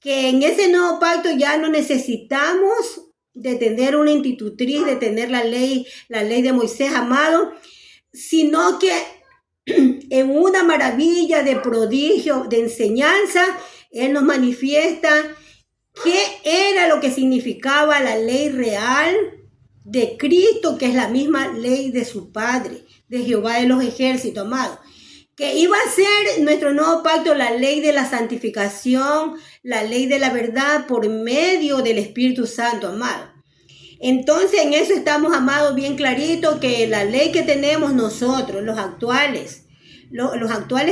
Que en ese nuevo pacto ya no necesitamos de tener una institutriz, de tener la ley de Moisés, amado, sino que en una maravilla de prodigio, de enseñanza, Él nos manifiesta qué era lo que significaba la ley real de Cristo, que es la misma ley de su Padre, de Jehová de los ejércitos, amado. Que iba a ser nuestro nuevo pacto, la ley de la santificación, la ley de la verdad por medio del Espíritu Santo, amado. Entonces en eso estamos, amados, bien clarito, que la ley que tenemos nosotros, los actuales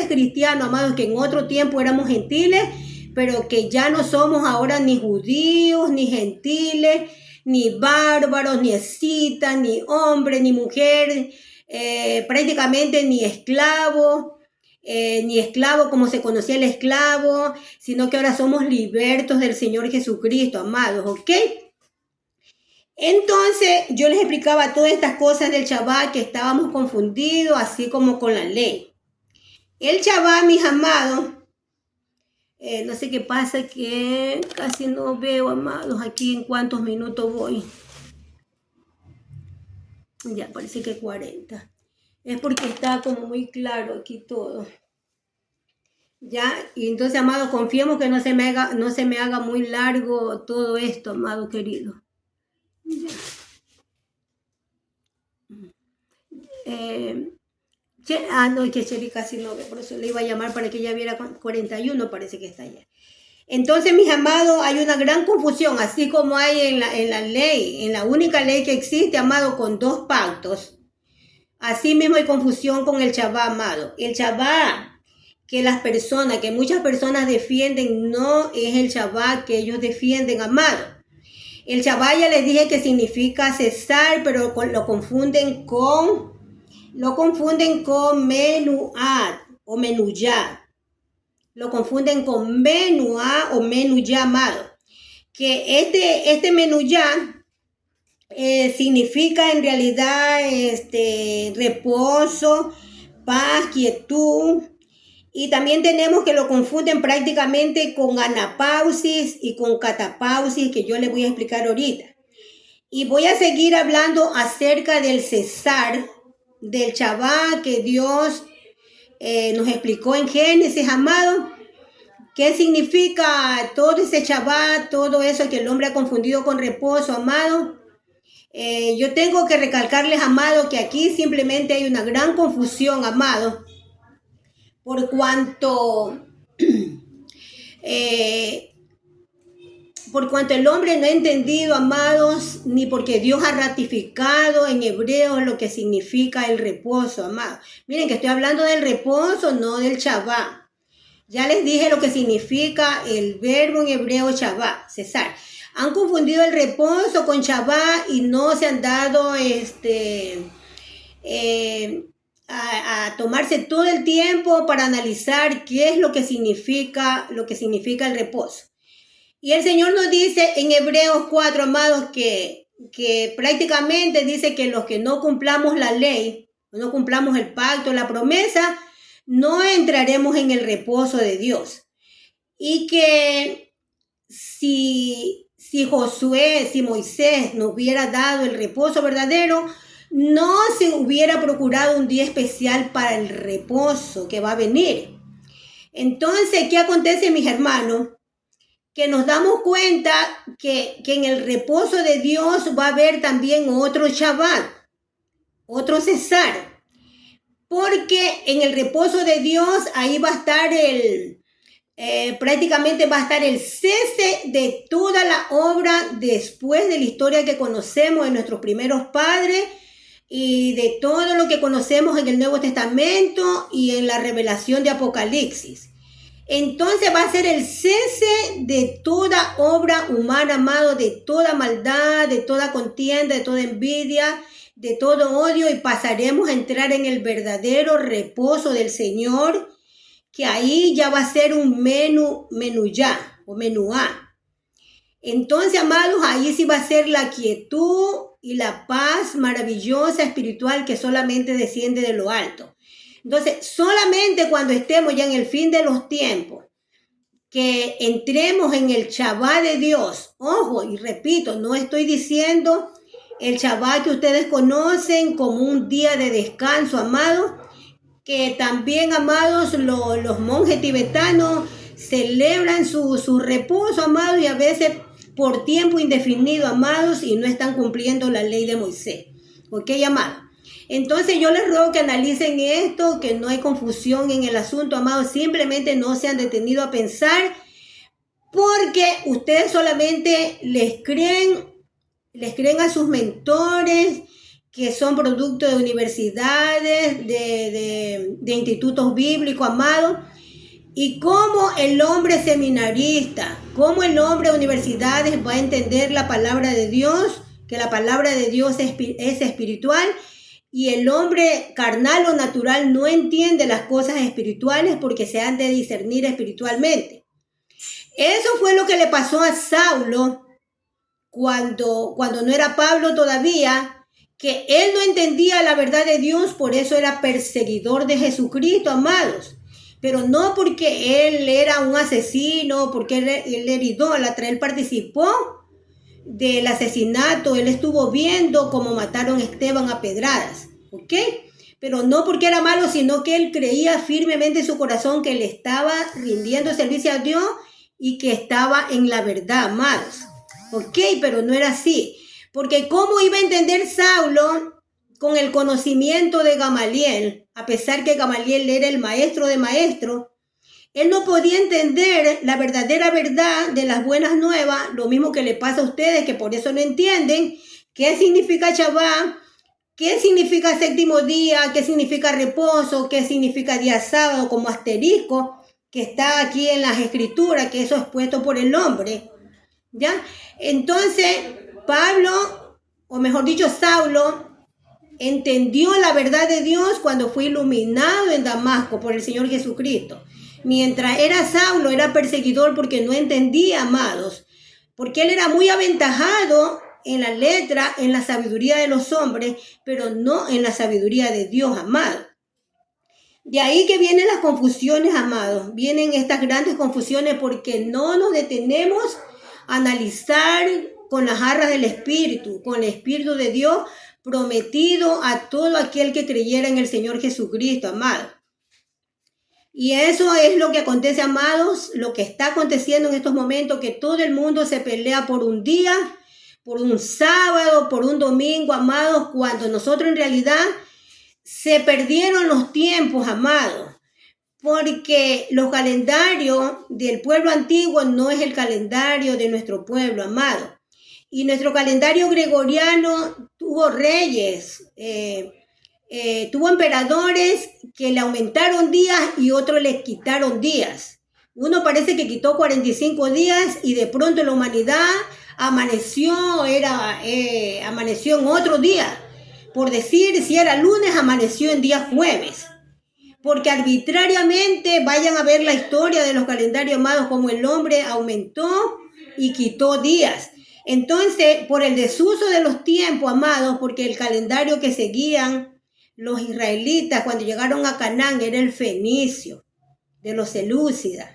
cristianos, amados, que en otro tiempo éramos gentiles, pero que ya no somos ahora ni judíos, ni gentiles, ni bárbaros, ni escitas, ni hombre, ni mujer, prácticamente ni esclavo como se conocía el esclavo, sino que ahora somos libertos del Señor Jesucristo, amados, ¿ok? Entonces yo les explicaba todas estas cosas del Shabbat, que estábamos confundidos, así como con la ley. El Shabbat, mis amados, no sé qué pasa, que casi no veo, amados, aquí en cuántos minutos voy. Ya, parece que 40. Es porque está como muy claro aquí todo. Ya, y entonces, amado, confiemos que no se me haga muy largo todo esto, amado querido. Ya. No, es que Cheri casi no ve, por eso le iba a llamar para que ella viera 41, parece que está allá. Entonces, mis amados, hay una gran confusión, así como hay en la ley, en la única ley que existe, amado, con 2 pactos. Así mismo hay confusión con el Shabbat, amado. El Shabbat que muchas personas defienden, no es el Shabbat que ellos defienden, amado. El Shabbat, ya les dije que significa cesar, pero lo confunden con menuat o menuyá. Lo confunden con menuá o menuyá, amado. Que este menuyá significa en realidad reposo, paz, quietud. Y también tenemos que lo confunden prácticamente con anapausis y con catapausis, que yo les voy a explicar ahorita. Y voy a seguir hablando acerca del cesar, del Shabbat que Dios nos explicó en Génesis, amado. ¿Qué significa todo ese Shabbat, todo eso que el hombre ha confundido con reposo, amado? Yo tengo que recalcarles, amado, que aquí simplemente hay una gran confusión, amado, por cuanto el hombre no ha entendido, amados, ni porque Dios ha ratificado en hebreo lo que significa el reposo, amado. Miren que estoy hablando del reposo, no del Shabbat. Ya les dije lo que significa el verbo en hebreo Shabbat, cesar. Han confundido el reposo con Shabbat y no se han dado a tomarse todo el tiempo para analizar qué es lo que significa el reposo. Y el Señor nos dice en Hebreos 4, amados, que prácticamente dice que los que no cumplamos la ley, no cumplamos el pacto, la promesa, no entraremos en el reposo de Dios. Y que si Moisés nos hubiera dado el reposo verdadero, no se hubiera procurado un día especial para el reposo que va a venir. Entonces, ¿qué acontece, mis hermanos? Que nos damos cuenta que en el reposo de Dios va a haber también otro Shabbat, otro cesar. Porque en el reposo de Dios ahí va a estar prácticamente va a estar el cese de toda la obra después de la historia que conocemos de nuestros primeros padres y de todo lo que conocemos en el Nuevo Testamento y en la revelación de Apocalipsis. Entonces va a ser el cese de toda obra humana, amado, de toda maldad, de toda contienda, de toda envidia, de todo odio, y pasaremos a entrar en el verdadero reposo del Señor, que ahí ya va a ser un menuyá o menuá. Entonces, amados, ahí sí va a ser la quietud y la paz maravillosa espiritual que solamente desciende de lo alto. Entonces, solamente cuando estemos ya en el fin de los tiempos, que entremos en el Shabbat de Dios. Ojo, y repito, no estoy diciendo el Shabbat que ustedes conocen como un día de descanso, amados, que también, amados, los monjes tibetanos celebran su reposo, amados, y a veces por tiempo indefinido, amados, y no están cumpliendo la ley de Moisés. ¿Ok, amados? Entonces yo les ruego que analicen esto, que no hay confusión en el asunto, amados. Simplemente no se han detenido a pensar, porque ustedes solamente les creen a sus mentores, que son producto de universidades, de institutos bíblicos, amados. Y cómo el hombre seminarista, cómo el hombre de universidades va a entender la palabra de Dios, que la palabra de Dios es espiritual, y el hombre carnal o natural no entiende las cosas espirituales porque se han de discernir espiritualmente. Eso fue lo que le pasó a Saulo cuando no era Pablo todavía, que él no entendía la verdad de Dios, por eso era perseguidor de Jesucristo, amados. Pero no porque él era un asesino, porque él era idólatra, él participó del asesinato, él estuvo viendo cómo mataron a Esteban a pedradas, ¿ok? Pero no porque era malo, sino que él creía firmemente en su corazón que le estaba rindiendo servicio a Dios y que estaba en la verdad, amados, ¿ok? Pero no era así, porque ¿cómo iba a entender Saulo con el conocimiento de Gamaliel? A pesar que Gamaliel era el maestro de maestros, él no podía entender la verdadera verdad de las buenas nuevas, lo mismo que le pasa a ustedes, que por eso no entienden qué significa Shabbat, qué significa séptimo día, qué significa reposo, qué significa día sábado, como asterisco, que está aquí en las escrituras, que eso es puesto por el hombre, ¿ya? Entonces, Pablo, o mejor dicho, Saulo, entendió la verdad de Dios cuando fue iluminado en Damasco por el Señor Jesucristo. Mientras era Saulo, era perseguidor porque no entendía, amados, porque él era muy aventajado en la letra, en la sabiduría de los hombres, pero no en la sabiduría de Dios, amado. De ahí que vienen las confusiones, amados. Vienen estas grandes confusiones porque no nos detenemos a analizar con las arras del Espíritu, con el Espíritu de Dios prometido a todo aquel que creyera en el Señor Jesucristo, amado. Y eso es lo que acontece, amados, lo que está aconteciendo en estos momentos, que todo el mundo se pelea por un día, por un sábado, por un domingo, amados, cuando nosotros en realidad se perdieron los tiempos, amados, porque los calendarios del pueblo antiguo no es el calendario de nuestro pueblo, amado. Y nuestro calendario gregoriano tuvo reyes, tuvo emperadores que le aumentaron días y otros les quitaron días. Uno parece que quitó 45 días y de pronto la humanidad amaneció en otro día. Por decir, si era lunes, amaneció en día jueves. Porque arbitrariamente, vayan a ver la historia de los calendarios, amados, como el hombre aumentó y quitó días. Entonces, por el desuso de los tiempos, amados, porque el calendario que seguían los israelitas cuando llegaron a Canaán era el fenicio de los selúcidas,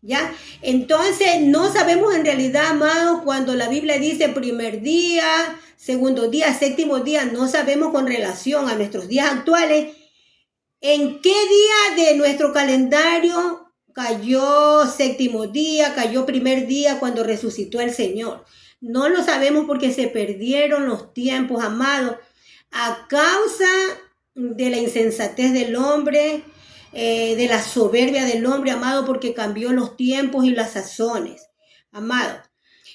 ¿ya? Entonces, no sabemos en realidad, amados, cuando la Biblia dice primer día, segundo día, séptimo día, no sabemos con relación a nuestros días actuales en qué día de nuestro calendario cayó séptimo día, cayó primer día cuando resucitó el Señor. No lo sabemos porque se perdieron los tiempos, amados, a causa de la insensatez del hombre, de la soberbia del hombre, amado, porque cambió los tiempos y las sazones, amado.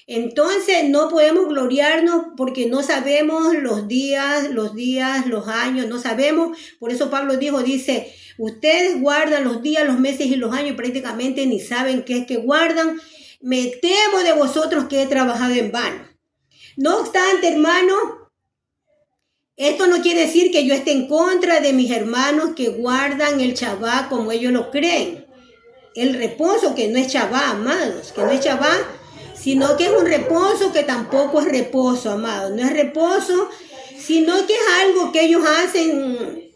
Entonces no podemos gloriarnos porque no sabemos los días, los años, no sabemos. Por eso Pablo dice, ustedes guardan los días, los meses y los años y prácticamente ni saben qué es que guardan. Me temo de vosotros que he trabajado en vano. No obstante, hermano, esto no quiere decir que yo esté en contra de mis hermanos que guardan el Shabbat como ellos lo creen. El reposo que no es Shabbat, amados, que no es Shabbat, sino que es un reposo que tampoco es reposo, amados. No es reposo, sino que es algo que ellos hacen,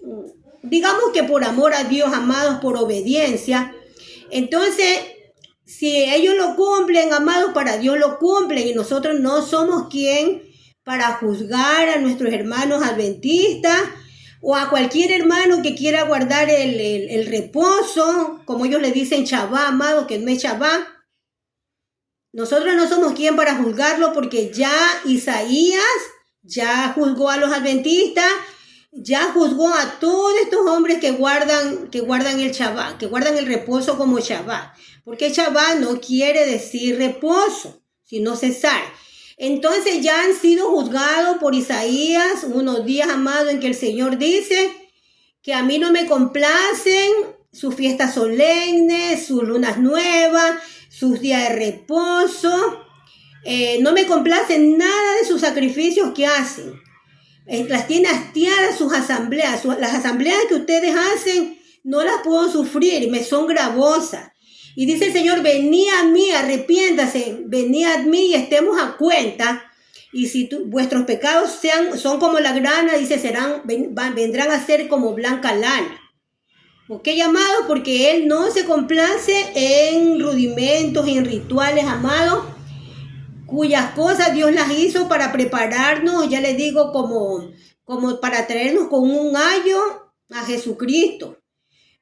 digamos que por amor a Dios, amados, por obediencia. Entonces, si ellos lo cumplen, amados, para Dios lo cumplen, y nosotros no somos quien para juzgar a nuestros hermanos adventistas o a cualquier hermano que quiera guardar el reposo, como ellos le dicen Shabbat, amado, que no es Shabbat. nosotros no somos quien para juzgarlo, porque ya Isaías ya juzgó a los adventistas, ya juzgó a todos estos hombres que guardan el Shabbat, que guardan el reposo como Shabbat, porque Shabbat no quiere decir reposo, sino cesar. Entonces ya han sido juzgados por Isaías unos días, amado, en que el Señor dice que a mí no me complacen sus fiestas solemnes, sus lunas nuevas, sus días de reposo. No me complacen nada de sus sacrificios que hacen. Las tiene hastiadas sus asambleas. Las asambleas que ustedes hacen no las puedo sufrir, me son gravosas. Y dice el Señor, venid a mí, arrepiéntase, venid a mí y estemos a cuenta. Y si vuestros pecados son como la grana, dice, vendrán a ser como blanca lana. ¿Ok, amado? Porque Él no se complace en rudimentos, en rituales, amado, cuyas cosas Dios las hizo para prepararnos, ya les digo, como para traernos con un ayo a Jesucristo.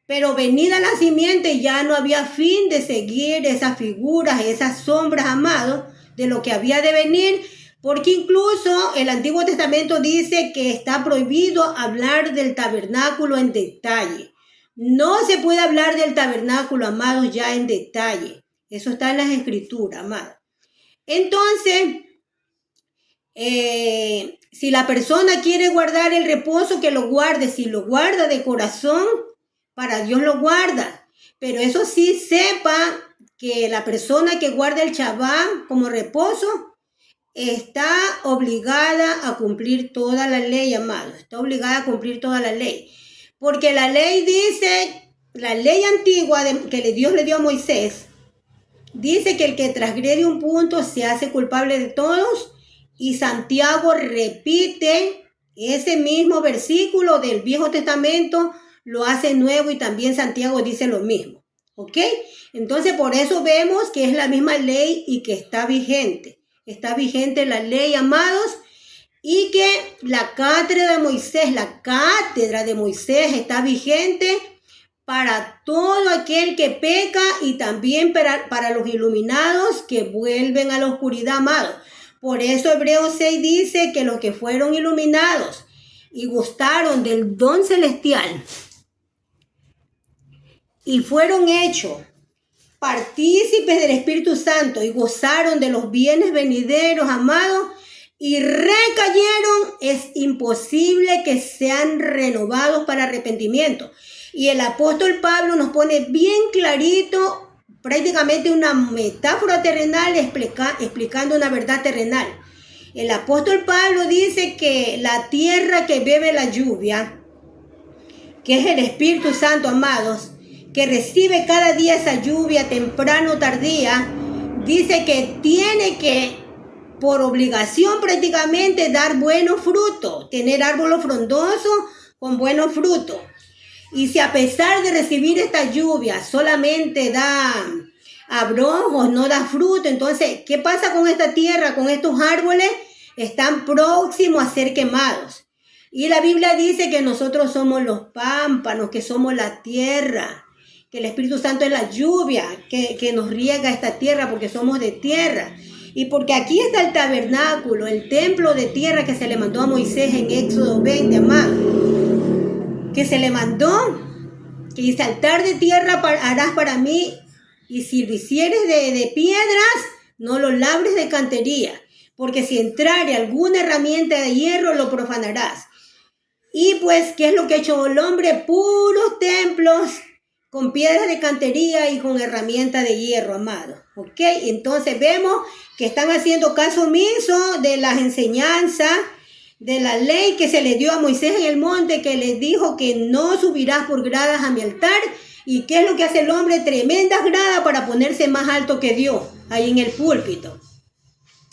Pero venida la simiente ya no había fin de seguir esas figuras, esas sombras, amados, de lo que había de venir, porque incluso el Antiguo Testamento dice que está prohibido hablar del tabernáculo en detalle. No se puede hablar del tabernáculo, amados, ya en detalle. Eso está en las Escrituras, amados. Entonces, si la persona quiere guardar el reposo, que lo guarde. Si lo guarda de corazón, para Dios lo guarda. Pero eso sí, sepa que la persona que guarda el Shabbat como reposo está obligada a cumplir toda la ley, amado. Está obligada a cumplir toda la ley. Porque la ley dice, la ley antigua que Dios le dio a Moisés, dice que el que transgrede un punto se hace culpable de todos. Y Santiago repite ese mismo versículo del Viejo Testamento, lo hace nuevo, y también Santiago dice lo mismo. ¿Ok? Entonces por eso vemos que es la misma ley y que está vigente. Está vigente la ley, amados, y que la cátedra de Moisés está vigente para todo aquel que peca, y también para los iluminados que vuelven a la oscuridad, amados. Por eso Hebreos 6 dice que los que fueron iluminados y gustaron del don celestial y fueron hechos partícipes del Espíritu Santo y gozaron de los bienes venideros, amados, y recayeron, es imposible que sean renovados para arrepentimiento. Y el apóstol Pablo nos pone bien clarito, prácticamente una metáfora terrenal explicando una verdad terrenal. El apóstol Pablo dice que la tierra que bebe la lluvia, que es el Espíritu Santo, amados, que recibe cada día esa lluvia temprano o tardía, dice que tiene que, por obligación prácticamente, dar buenos frutos, tener árboles frondosos con buenos frutos. Y si a pesar de recibir esta lluvia solamente da abrojos, no da fruto, entonces, ¿qué pasa con esta tierra, con estos árboles? Están próximos a ser quemados. Y la Biblia dice que nosotros somos los pámpanos, que somos la tierra, que el Espíritu Santo es la lluvia que nos riega esta tierra, porque somos de tierra. Y porque aquí está el tabernáculo, el templo de tierra que se le mandó a Moisés en Éxodo 20, amado. Que se le mandó, que dice, altar de tierra harás para mí, y si lo hicieres de piedras, no lo labres de cantería, porque si entrare alguna herramienta de hierro, lo profanarás. Y pues, ¿qué es lo que ha hecho el hombre? Puros templos con piedras de cantería y con herramienta de hierro, amado. ¿Ok? Entonces vemos que están haciendo caso omiso de las enseñanzas, de la ley que se le dio a Moisés en el monte, que le dijo que no subirás por gradas a mi altar. ¿Y qué es lo que hace el hombre? Tremendas gradas para ponerse más alto que Dios, ahí en el púlpito,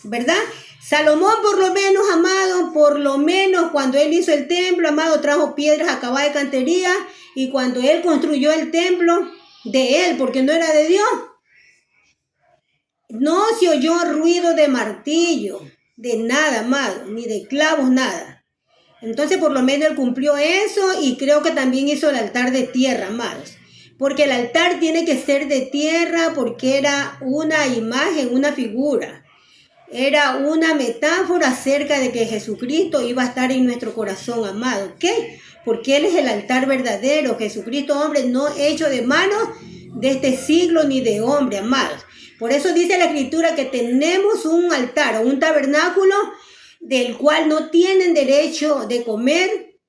¿verdad? Salomón, por lo menos, amado, por lo menos cuando él hizo el templo, amado, trajo piedras acabadas de cantería, y cuando él construyó el templo de él, porque no era de Dios, no se oyó ruido de martillo, de nada, amado, ni de clavos, nada. Entonces, por lo menos él cumplió eso, y creo que también hizo el altar de tierra, amados. porque el altar tiene que ser de tierra, porque era una imagen, una figura. Era una metáfora acerca de que Jesucristo iba a estar en nuestro corazón, amado. ¿Qué? Porque Él es el altar verdadero, Jesucristo, hombre, no hecho de manos de este siglo ni de hombre, amados. Por eso dice la Escritura que tenemos un altar o un tabernáculo del cual no tienen derecho de comer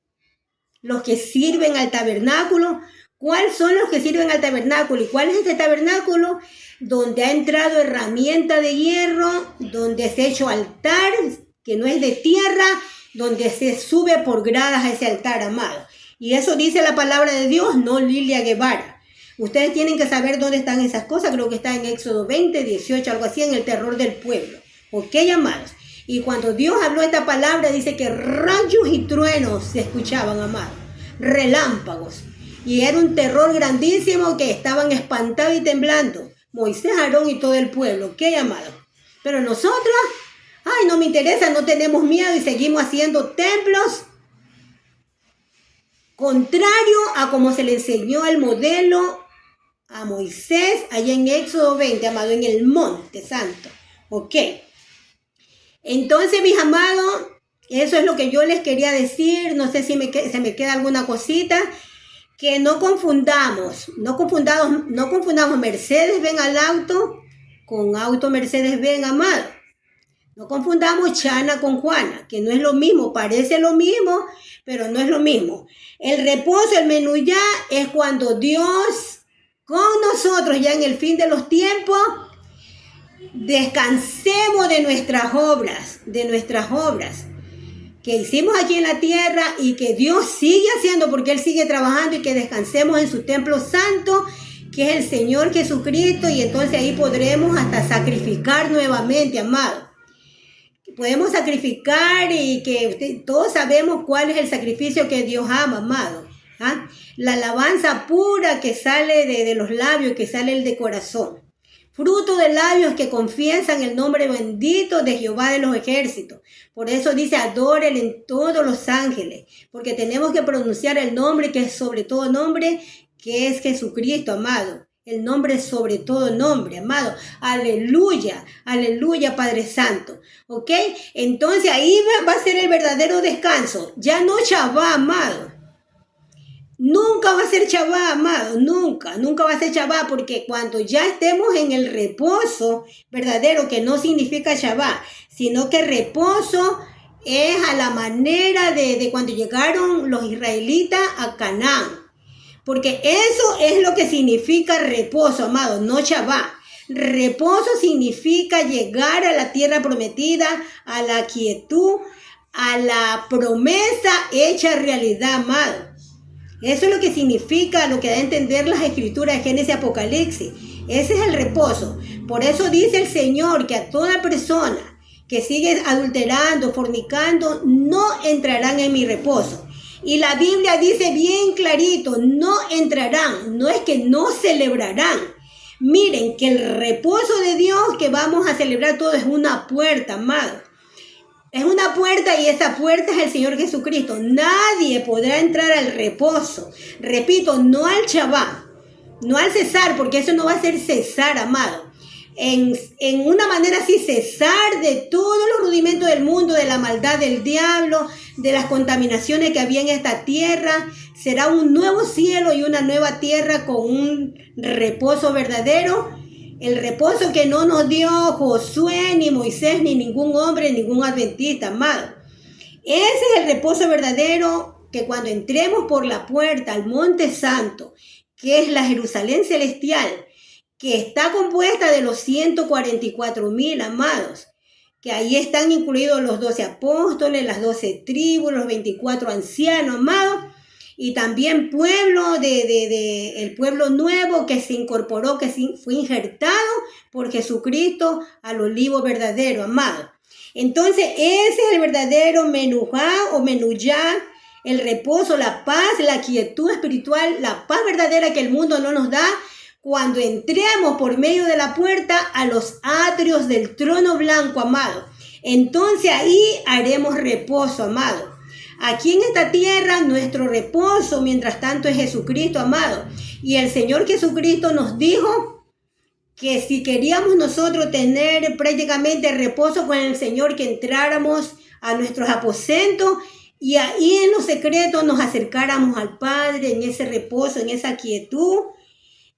los que sirven al tabernáculo. ¿Cuáles son los que sirven al tabernáculo? ¿Y cuál es este tabernáculo? Donde ha entrado herramienta de hierro, donde se ha hecho altar, que no es de tierra, donde se sube por gradas a ese altar, amado. Y eso dice la palabra de Dios, no Lilia Guevara. Ustedes tienen que saber dónde están esas cosas, creo que está en Éxodo 20, 18, algo así, en el terror del pueblo. ¿Ok, amados? Y cuando Dios habló esta palabra, dice que rayos y truenos se escuchaban, amados. Relámpagos. Y era un terror grandísimo que estaban espantados y temblando. Moisés, Aarón y todo el pueblo. ¿Ok, amados? Pero nosotros, ay, no me interesa, no tenemos miedo y seguimos haciendo templos contrario a como se le enseñó el modelo a Moisés allá en Éxodo 20, amado, en el Monte Santo. Ok. Entonces, mis amados, eso es lo que yo les quería decir. No sé si se me queda alguna cosita. Que no confundamos Mercedes-Benz al auto con auto Mercedes-Benz, amado. No confundamos Chana con Juana, que no es lo mismo, parece lo mismo, pero no es lo mismo. El reposo, el menuyá, es cuando Dios con nosotros ya en el fin de los tiempos descansemos de nuestras obras que hicimos aquí en la tierra y que Dios sigue haciendo porque Él sigue trabajando, y que descansemos en su templo santo, que es el Señor Jesucristo, y entonces ahí podremos hasta sacrificar nuevamente, amado. Podemos sacrificar, y que todos sabemos cuál es el sacrificio que Dios ama, amado. ¿Ah? La alabanza pura que sale de los labios, que sale de corazón. Fruto de labios que confiesan el nombre bendito de Jehová de los ejércitos. Por eso dice, adórenle en todos los ángeles, porque tenemos que pronunciar el nombre que es sobre todo nombre, que es Jesucristo, amado. El nombre sobre todo nombre, amado. Aleluya, aleluya, Padre Santo. ¿Ok? Entonces ahí va a ser el verdadero descanso. Ya no Shabbat, amado. Nunca va a ser Shabbat, amado, nunca va a ser Shabbat, porque cuando ya estemos en el reposo verdadero, que no significa Shabbat, sino que reposo es a la manera de cuando llegaron los israelitas a Canaán, porque eso es lo que significa reposo, amado, no Shabbat. Reposo significa llegar a la tierra prometida, a la quietud, a la promesa hecha realidad, amado. Eso es lo que significa, lo que da a entender las escrituras de Génesis y Apocalipsis. Ese es el reposo. Por eso dice el Señor que a toda persona que sigue adulterando, fornicando, no entrarán en mi reposo. Y la Biblia dice bien clarito, no entrarán, no es que no celebrarán. Miren que el reposo de Dios que vamos a celebrar todo es una puerta, amado. Es una puerta, y esa puerta es el Señor Jesucristo. Nadie podrá entrar al reposo. Repito, no al Shabbat, no al cesar, porque eso no va a ser cesar, amado. En una manera así, cesar de todos los rudimentos del mundo, de la maldad del diablo, de las contaminaciones que había en esta tierra. Será un nuevo cielo y una nueva tierra con un reposo verdadero. El reposo que no nos dio Josué, ni Moisés, ni ningún hombre, ningún adventista, amado. Ese es el reposo verdadero, que cuando entremos por la puerta al Monte Santo, que es la Jerusalén celestial, que está compuesta de los 144,000 amados, que ahí están incluidos los 12 apóstoles, las 12 tribus, los 24 ancianos, amados, y también pueblo el pueblo nuevo que se incorporó, que fue injertado por Jesucristo al olivo verdadero, amado. Entonces ese es el verdadero menujá o menuyá, el reposo, la paz, la quietud espiritual, la paz verdadera que el mundo no nos da, cuando entremos por medio de la puerta a los atrios del trono blanco, amado. Entonces ahí haremos reposo, amado. Aquí en esta tierra nuestro reposo, mientras tanto, es Jesucristo, amado. Y el Señor Jesucristo nos dijo que si queríamos nosotros tener prácticamente reposo con el Señor, que entráramos a nuestros aposentos y ahí en lo secreto nos acercáramos al Padre en ese reposo, en esa quietud,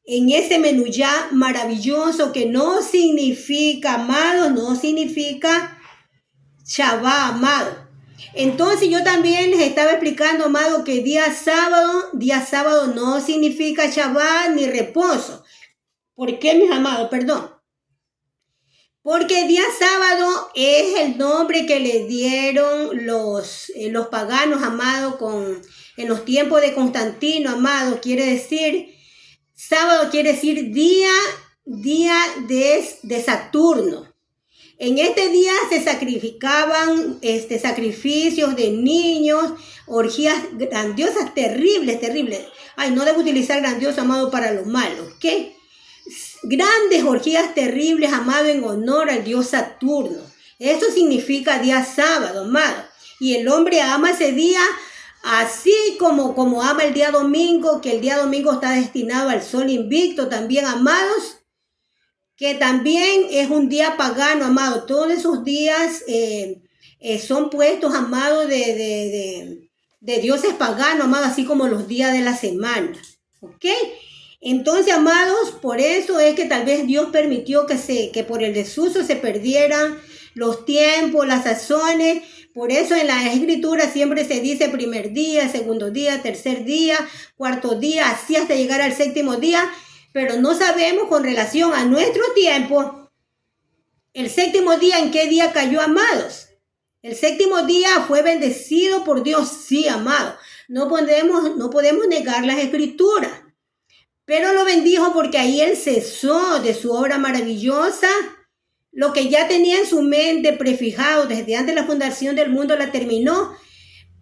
en ese menuyá maravilloso que no significa, amado, no significa Shabbat, amado. Entonces yo también les estaba explicando, amado, que día sábado no significa Shabbat ni reposo. ¿Por qué, mis amados? Perdón. Porque día sábado es el nombre que le dieron los paganos, amado, en los tiempos de Constantino, amado. Quiere decir, sábado quiere decir día de Saturno. En este día se sacrificaban sacrificios de niños, orgías grandiosas, terribles. Ay, no debo utilizar grandioso, amado, para lo malo, ¿ok? Grandes orgías terribles, amado, en honor al dios Saturno. Eso significa día sábado, amado. Y el hombre ama ese día así como ama el día domingo, que el día domingo está destinado al sol invicto también, amados, que también es un día pagano, amado. Todos esos días son puestos, amado, de dioses paganos, amado, así como los días de la semana, ¿ok? Entonces, amados, por eso es que tal vez Dios permitió que por el desuso se perdieran los tiempos, las sazones. Por eso en la Escritura siempre se dice primer día, segundo día, tercer día, cuarto día, así hasta llegar al séptimo día. Pero no sabemos con relación a nuestro tiempo, el séptimo día, ¿en qué día cayó, amados? El séptimo día fue bendecido por Dios, sí, amado. No podemos negar las Escrituras. Pero lo bendijo porque ahí Él cesó de su obra maravillosa. Lo que ya tenía en su mente prefijado desde antes de la fundación del mundo la terminó.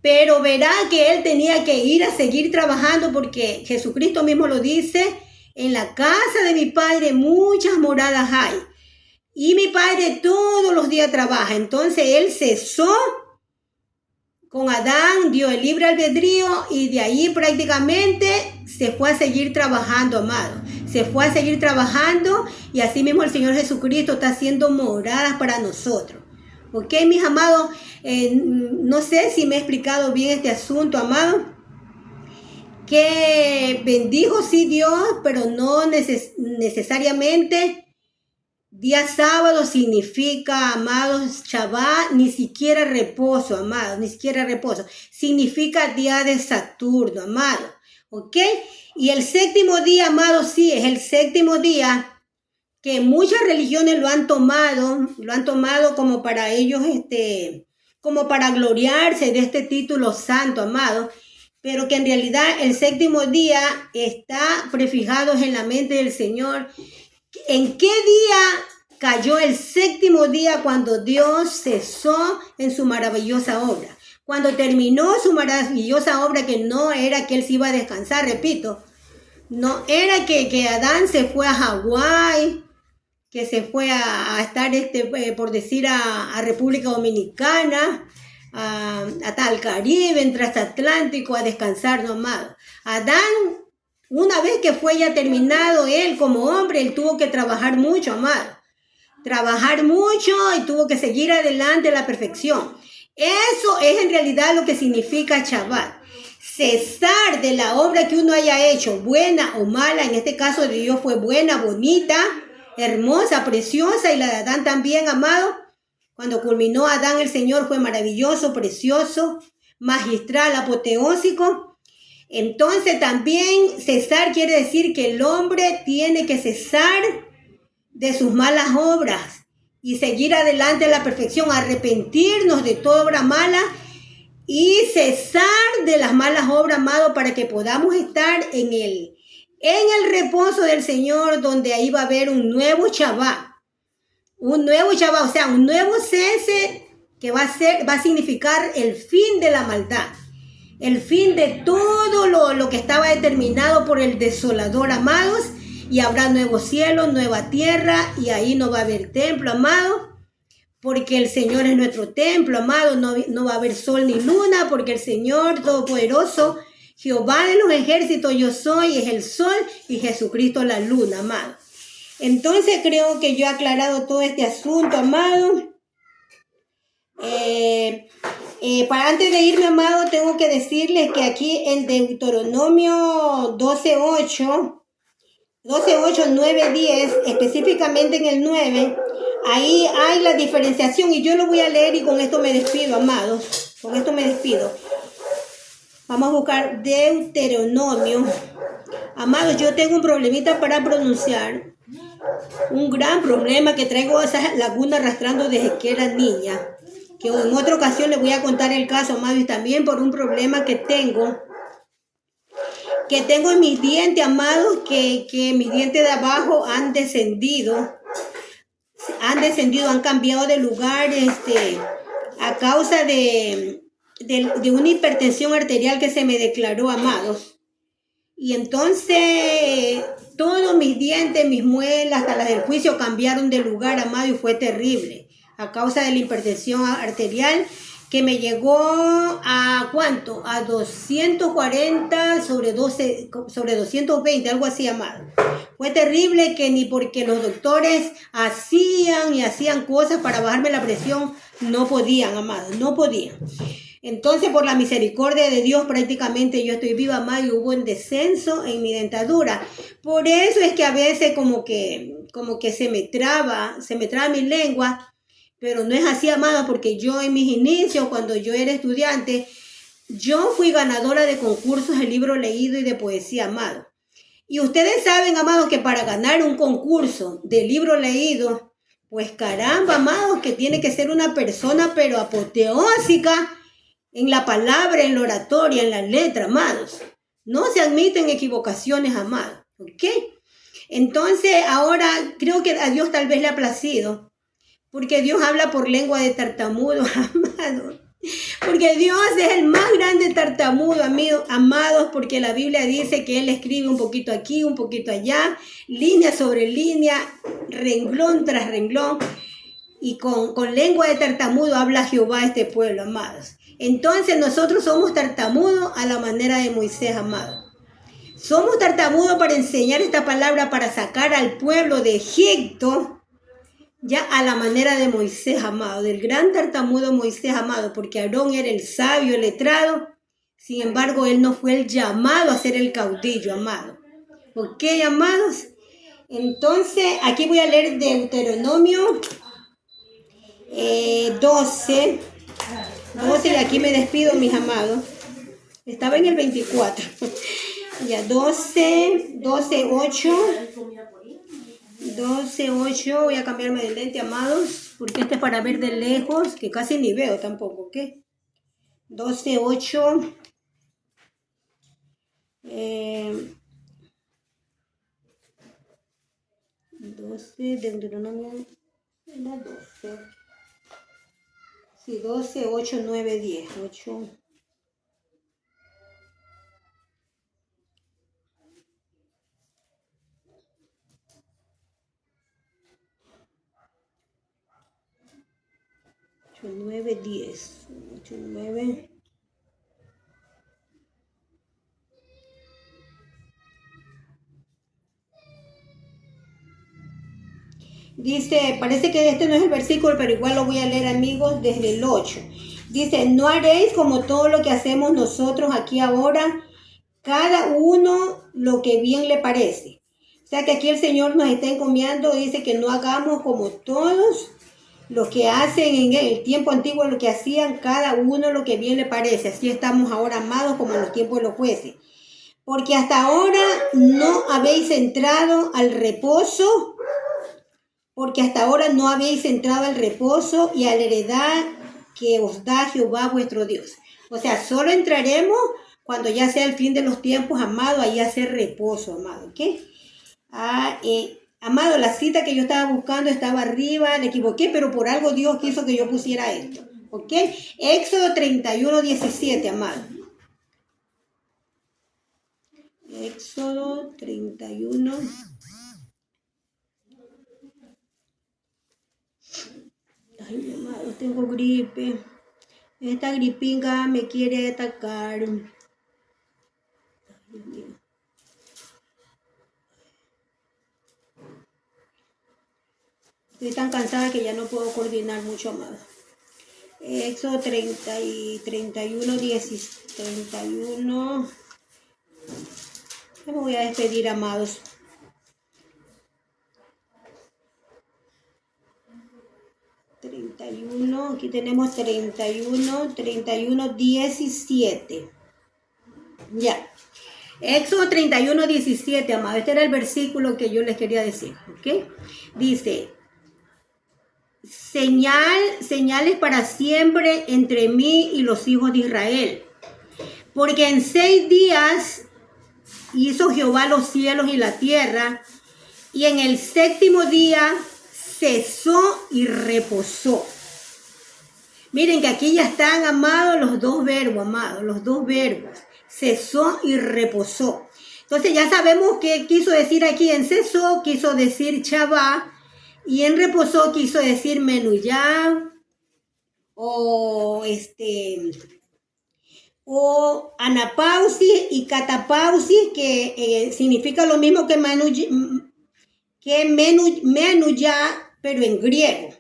Pero verá que Él tenía que ir a seguir trabajando porque Jesucristo mismo lo dice. En la casa de mi Padre muchas moradas hay. Y mi Padre todos los días trabaja. Entonces Él cesó con Adán, dio el libre albedrío y de ahí prácticamente se fue a seguir trabajando, amado. Se fue a seguir trabajando y así mismo el Señor Jesucristo está haciendo moradas para nosotros. ¿Ok, mis amados? No sé si me he explicado bien este asunto, amado. Que bendijo sí Dios, pero no necesariamente día sábado significa, amados, Shabbat, ni siquiera reposo, amados, ni siquiera reposo. Significa día de Saturno, amado, ¿ok? Y el séptimo día, amados, sí, es el séptimo día que muchas religiones lo han tomado como para ellos, como para gloriarse de este título santo, amado. Pero que en realidad el séptimo día está prefijado en la mente del Señor. ¿En qué día cayó el séptimo día cuando Dios cesó en su maravillosa obra? Cuando terminó su maravillosa obra, que no era que Él se iba a descansar, repito. No era que Adán se fue a Hawái, que se fue a estar, por decir, a República Dominicana, hasta el Caribe, en transatlántico, a descansar, no, amado. Adán, una vez que fue ya terminado, él como hombre, él tuvo que trabajar mucho, amado. Trabajar mucho y tuvo que seguir adelante a la perfección. Eso es en realidad lo que significa Shabbat. Cesar de la obra que uno haya hecho, buena o mala. En este caso de Dios fue buena, bonita, hermosa, preciosa, y la de Adán también, amado. Cuando culminó Adán, el Señor fue maravilloso, precioso, magistral, apoteósico. Entonces también cesar quiere decir que el hombre tiene que cesar de sus malas obras y seguir adelante a la perfección, arrepentirnos de toda obra mala y cesar de las malas obras, amado, para que podamos estar en el reposo del Señor, donde ahí va a haber un nuevo Shabbat. Un nuevo Shabbat, o sea, un nuevo cese que va a significar el fin de la maldad, el fin de todo lo que estaba determinado por el desolador, amados, y habrá nuevo cielo, nueva tierra, y ahí no va a haber templo, amado, porque el Señor es nuestro templo, amado, no va a haber sol ni luna, porque el Señor Todopoderoso, Jehová de los ejércitos, yo soy, es el sol y Jesucristo la luna, amado. Entonces creo que yo he aclarado todo este asunto, amado. Para antes de irme, amado, tengo que decirles que aquí en Deuteronomio 12:8, 9, 10, específicamente en el 9, ahí hay la diferenciación y yo lo voy a leer y con esto me despido, amados. Con esto me despido. Vamos a buscar Deuteronomio. Amados, yo tengo un problemita para pronunciar. Un gran problema que traigo esa laguna arrastrando desde que era niña. Que en otra ocasión les voy a contar el caso, amados, y también por un problema que tengo en mis dientes, amados, que mis dientes de abajo han descendido, han cambiado de lugar, a causa de una hipertensión arterial que se me declaró, amados. Y entonces todos mis dientes, mis muelas, hasta las del juicio cambiaron de lugar, amado, y fue terrible, a causa de la hipertensión arterial que me llegó a ¿cuánto? A 240 sobre 220, algo así, amado. Fue terrible que ni porque los doctores hacían cosas para bajarme la presión, no podían, amado, no podían. Entonces, por la misericordia de Dios, prácticamente yo estoy viva, amado, y hubo un descenso en mi dentadura. Por eso es que a veces como que se me traba mi lengua. Pero no es así, amado, porque yo en mis inicios, cuando yo era estudiante, yo fui ganadora de concursos de libro leído y de poesía, amado. Y ustedes saben, amados, que para ganar un concurso de libro leído, pues caramba, amados, que tiene que ser una persona, pero apoteósica en la palabra, en la oratoria, en la letra, amados. No se admiten equivocaciones, amados, ¿ok? Entonces, ahora creo que a Dios tal vez le ha placido. Porque Dios habla por lengua de tartamudo, amado. Porque Dios es el más grande tartamudo, amados, porque la Biblia dice que Él escribe un poquito aquí, un poquito allá, línea sobre línea, renglón tras renglón. Y con lengua de tartamudo habla Jehová a este pueblo, amados. Entonces nosotros somos tartamudos a la manera de Moisés, amado. Somos tartamudos para enseñar esta palabra, para sacar al pueblo de Egipto, ya a la manera de Moisés, amado, del gran tartamudo Moisés, amado, porque Aarón era el sabio, el letrado. Sin embargo, él no fue el llamado a ser el caudillo, amado. ¿Ok, amados? Entonces, aquí voy a leer Deuteronomio 12, y aquí me despido, mis amados. Estaba en el 24. Ya, 12, 8. 12:8, voy a cambiarme de lente, amados, porque este es para ver de lejos, que casi ni veo tampoco, ¿ok? 12:8, 12, Deuteronomio, era 12, sí, 12:8, 9, 10, 8. Ocho, 9, 10, 8, 9. Dice, parece que este no es el versículo, pero igual lo voy a leer, amigos, desde el 8. Dice, no haréis como todo lo que hacemos nosotros aquí ahora, cada uno lo que bien le parece. O sea que aquí el Señor nos está encomiando, dice que no hagamos como todos los que hacen en el tiempo antiguo, lo que hacían cada uno lo que bien le parece. Así estamos ahora, amados, como en los tiempos de los jueces. Porque hasta ahora no habéis entrado al reposo, y a la heredad que os da Jehová vuestro Dios. O sea, solo entraremos cuando ya sea el fin de los tiempos, amado, ahí hacer reposo, amado, ¿ok? Amado, la cita que yo estaba buscando estaba arriba, me equivoqué, pero por algo Dios quiso que yo pusiera esto, ¿ok? Éxodo 31:17, amado. Éxodo 31. Ay, mi amado, tengo gripe. Esta gripinga me quiere atacar. Ay, Dios mío. Estoy tan cansada que ya no puedo coordinar mucho más. Éxodo 30 y 31, 10, 31. Ya me voy a despedir, amados. 31, aquí tenemos 31, 31, 17. Ya. Éxodo 31, 17, amado. Este era el versículo que yo les quería decir, ¿ok? Dice, señales para siempre entre mí y los hijos de Israel. Porque en 6 días hizo Jehová los cielos y la tierra, y en el 7º día cesó y reposó. Miren que aquí ya están, amados, los dos verbos, amados, los dos verbos. Cesó y reposó. Entonces ya sabemos qué quiso decir aquí. En cesó quiso decir Shabbat, y en reposó quiso decir menuyá, o anapausis y catapausis, que significa lo mismo que menuyá, pero en griego.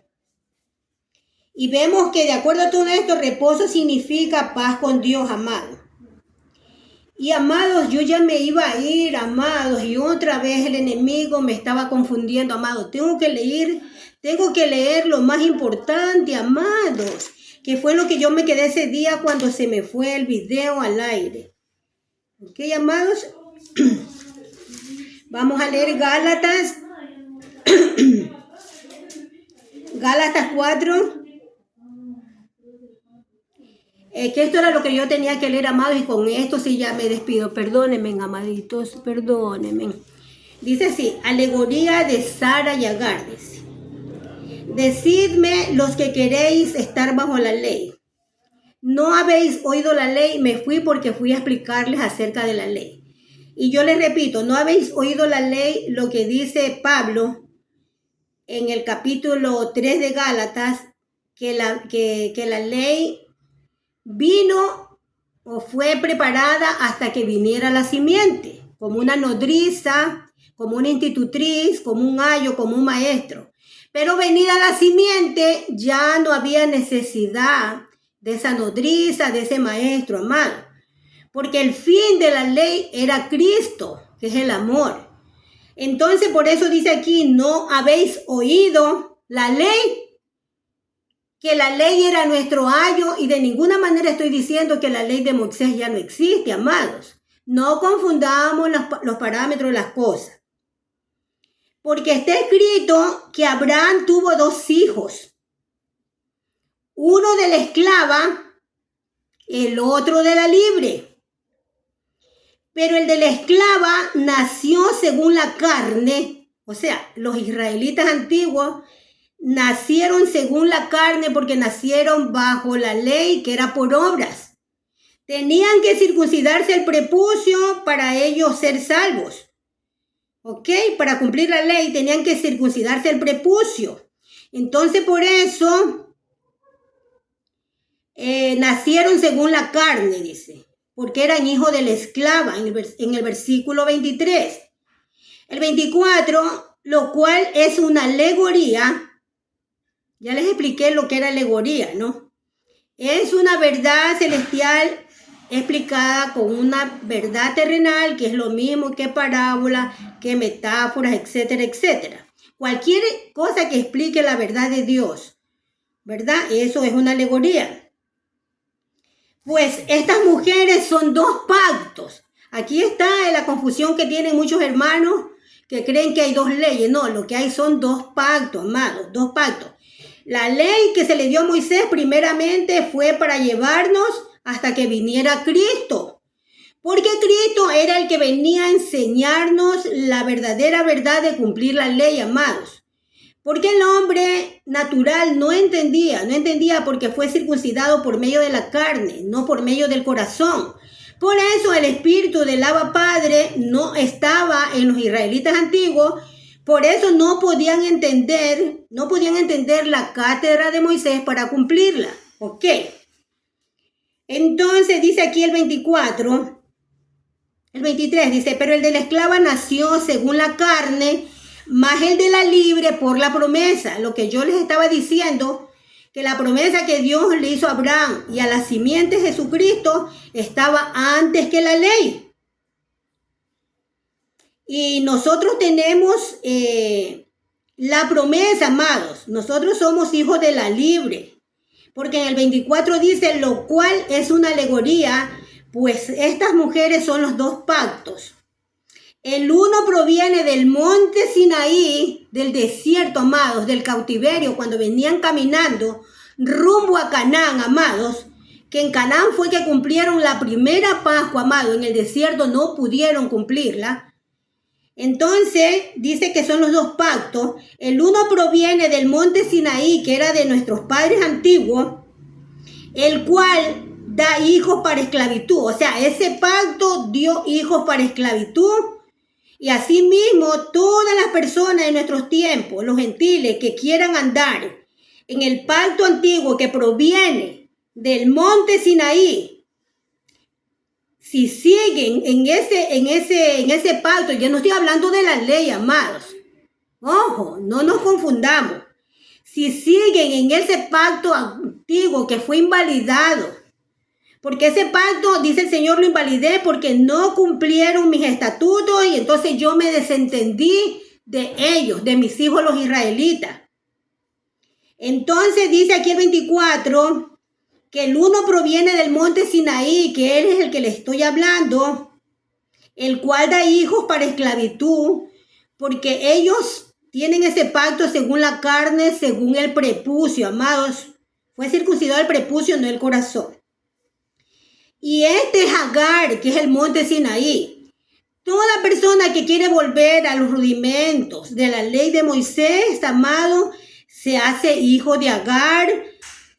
Y vemos que de acuerdo a todo esto, reposo significa paz con Dios, amado. Y amados, yo ya me iba a ir, amados, y otra vez el enemigo me estaba confundiendo, amados. Tengo que leer lo más importante, amados, que fue lo que yo me quedé ese día cuando se me fue el video al aire. ¿Ok, amados? Vamos a leer Gálatas. Gálatas 4. Que esto era lo que yo tenía que leer, amados, y con esto sí ya me despido. Perdónenme, amaditos, perdónenme. Dice así, alegoría de Sara y Agar. Dice, decidme los que queréis estar bajo la ley. No habéis oído la ley, me fui porque fui a explicarles acerca de la ley. Y yo les repito, no habéis oído la ley, lo que dice Pablo en el capítulo 3 de Gálatas, que la ley vino o fue preparada hasta que viniera la simiente, como una nodriza, como una institutriz, como un ayo, como un maestro. Pero venida la simiente, ya no había necesidad de esa nodriza, de ese maestro, amado. Porque el fin de la ley era Cristo, que es el amor. Entonces, por eso dice aquí, no habéis oído la ley, que la ley era nuestro ayo, y de ninguna manera estoy diciendo que la ley de Moisés ya no existe, amados. No confundamos los parámetros de las cosas. Porque está escrito que Abraham tuvo 2 hijos. Uno de la esclava, el otro de la libre. Pero el de la esclava nació según la carne. O sea, los israelitas antiguos nacieron según la carne porque nacieron bajo la ley que era por obras. Tenían que circuncidarse el prepucio para ellos ser salvos. ¿Ok? Para cumplir la ley tenían que circuncidarse el prepucio. Entonces por eso nacieron según la carne, dice. Porque eran hijos de la esclava en el versículo 23. El 24, lo cual es una alegoría. Ya les expliqué lo que era alegoría, ¿no? Es una verdad celestial explicada con una verdad terrenal, que es lo mismo que parábola, que metáforas, etcétera, etcétera. Cualquier cosa que explique la verdad de Dios, ¿verdad? Eso es una alegoría. Pues estas mujeres son 2 pactos. Aquí está la confusión que tienen muchos hermanos que creen que hay 2 leyes. No, lo que hay son 2 pactos, amados, 2 pactos. La ley que se le dio a Moisés primeramente fue para llevarnos hasta que viniera Cristo. Porque Cristo era el que venía a enseñarnos la verdadera verdad de cumplir la ley, amados. Porque el hombre natural no entendía porque fue circuncidado por medio de la carne, no por medio del corazón. Por eso el espíritu del Abba Padre no estaba en los israelitas antiguos, Por eso no podían entender la cátedra de Moisés para cumplirla. ¿Ok? Entonces dice aquí el 24, el 23 dice, pero el de la esclava nació según la carne, más el de la libre por la promesa. Lo que yo les estaba diciendo, que la promesa que Dios le hizo a Abraham y a la simiente de Jesucristo estaba antes que la ley. Y nosotros tenemos la promesa, amados. Nosotros somos hijos de la libre. Porque en el 24 dice, lo cual es una alegoría, pues estas mujeres son los dos pactos. El uno proviene del monte Sinaí, del desierto, amados, del cautiverio, cuando venían caminando rumbo a Canaán, amados, que en Canaán fue que cumplieron la primera Pascua, amados, en el desierto no pudieron cumplirla. Entonces, dice que son los dos pactos. El uno proviene del monte Sinaí, que era de nuestros padres antiguos, el cual da hijos para esclavitud. O sea, ese pacto dio hijos para esclavitud. Y asimismo, todas las personas de nuestros tiempos, los gentiles que quieran andar en el pacto antiguo que proviene del monte Sinaí, si siguen en ese pacto, yo no estoy hablando de la ley, amados. Ojo, no nos confundamos. Si siguen en ese pacto antiguo que fue invalidado, porque ese pacto, dice el Señor, lo invalidé porque no cumplieron mis estatutos y entonces yo me desentendí de ellos, de mis hijos los israelitas. Entonces dice aquí el 24, que el uno proviene del monte Sinaí, que él es el que le estoy hablando, el cual da hijos para esclavitud, porque ellos tienen ese pacto según la carne, según el prepucio, amados. Fue circuncidado el prepucio, no el corazón. Y este es Agar, que es el monte Sinaí. Toda persona que quiere volver a los rudimentos de la ley de Moisés, amado, se hace hijo de Agar,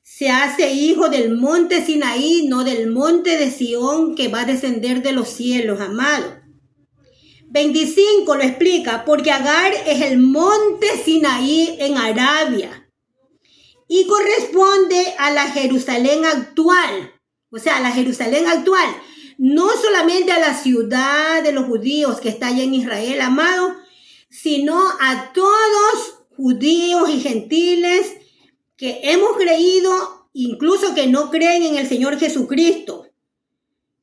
se hace hijo del monte Sinaí, no del monte de Sión que va a descender de los cielos, amado. 25 lo explica, porque Agar es el monte Sinaí en Arabia y corresponde a la Jerusalén actual. O sea, a la Jerusalén actual, no solamente a la ciudad de los judíos que está allá en Israel, amado, sino a todos judíos y gentiles que hemos creído, incluso que no creen en el Señor Jesucristo.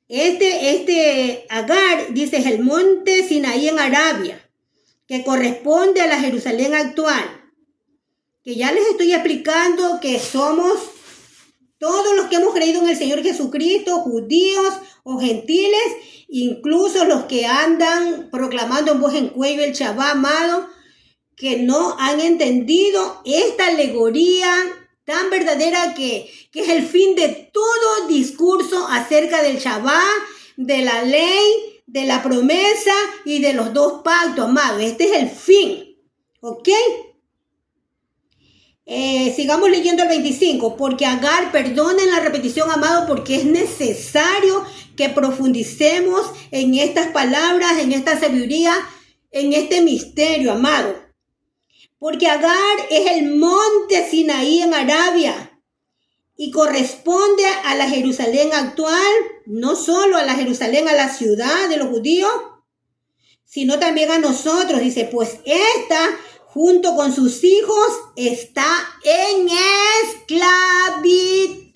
Este Agar, dice, es el monte Sinaí en Arabia, que corresponde a la Jerusalén actual. Que ya les estoy explicando que somos todos los que hemos creído en el Señor Jesucristo, judíos o gentiles, incluso los que andan proclamando en voz en cuello el Shabbat, amado, que no han entendido esta alegoría tan verdadera que es el fin de todo discurso acerca del Shabbat, de la ley, de la promesa y de los dos pactos, amado. Este es el fin, ¿ok? Sigamos leyendo el 25, porque Agar, perdonen la repetición, amado, porque es necesario que profundicemos en estas palabras, en esta sabiduría, en este misterio, amado. Porque Agar es el monte Sinaí en Arabia y corresponde a la Jerusalén actual, no solo a la Jerusalén, a la ciudad de los judíos, sino también a nosotros. Dice, pues esta, junto con sus hijos, está en esclavitud.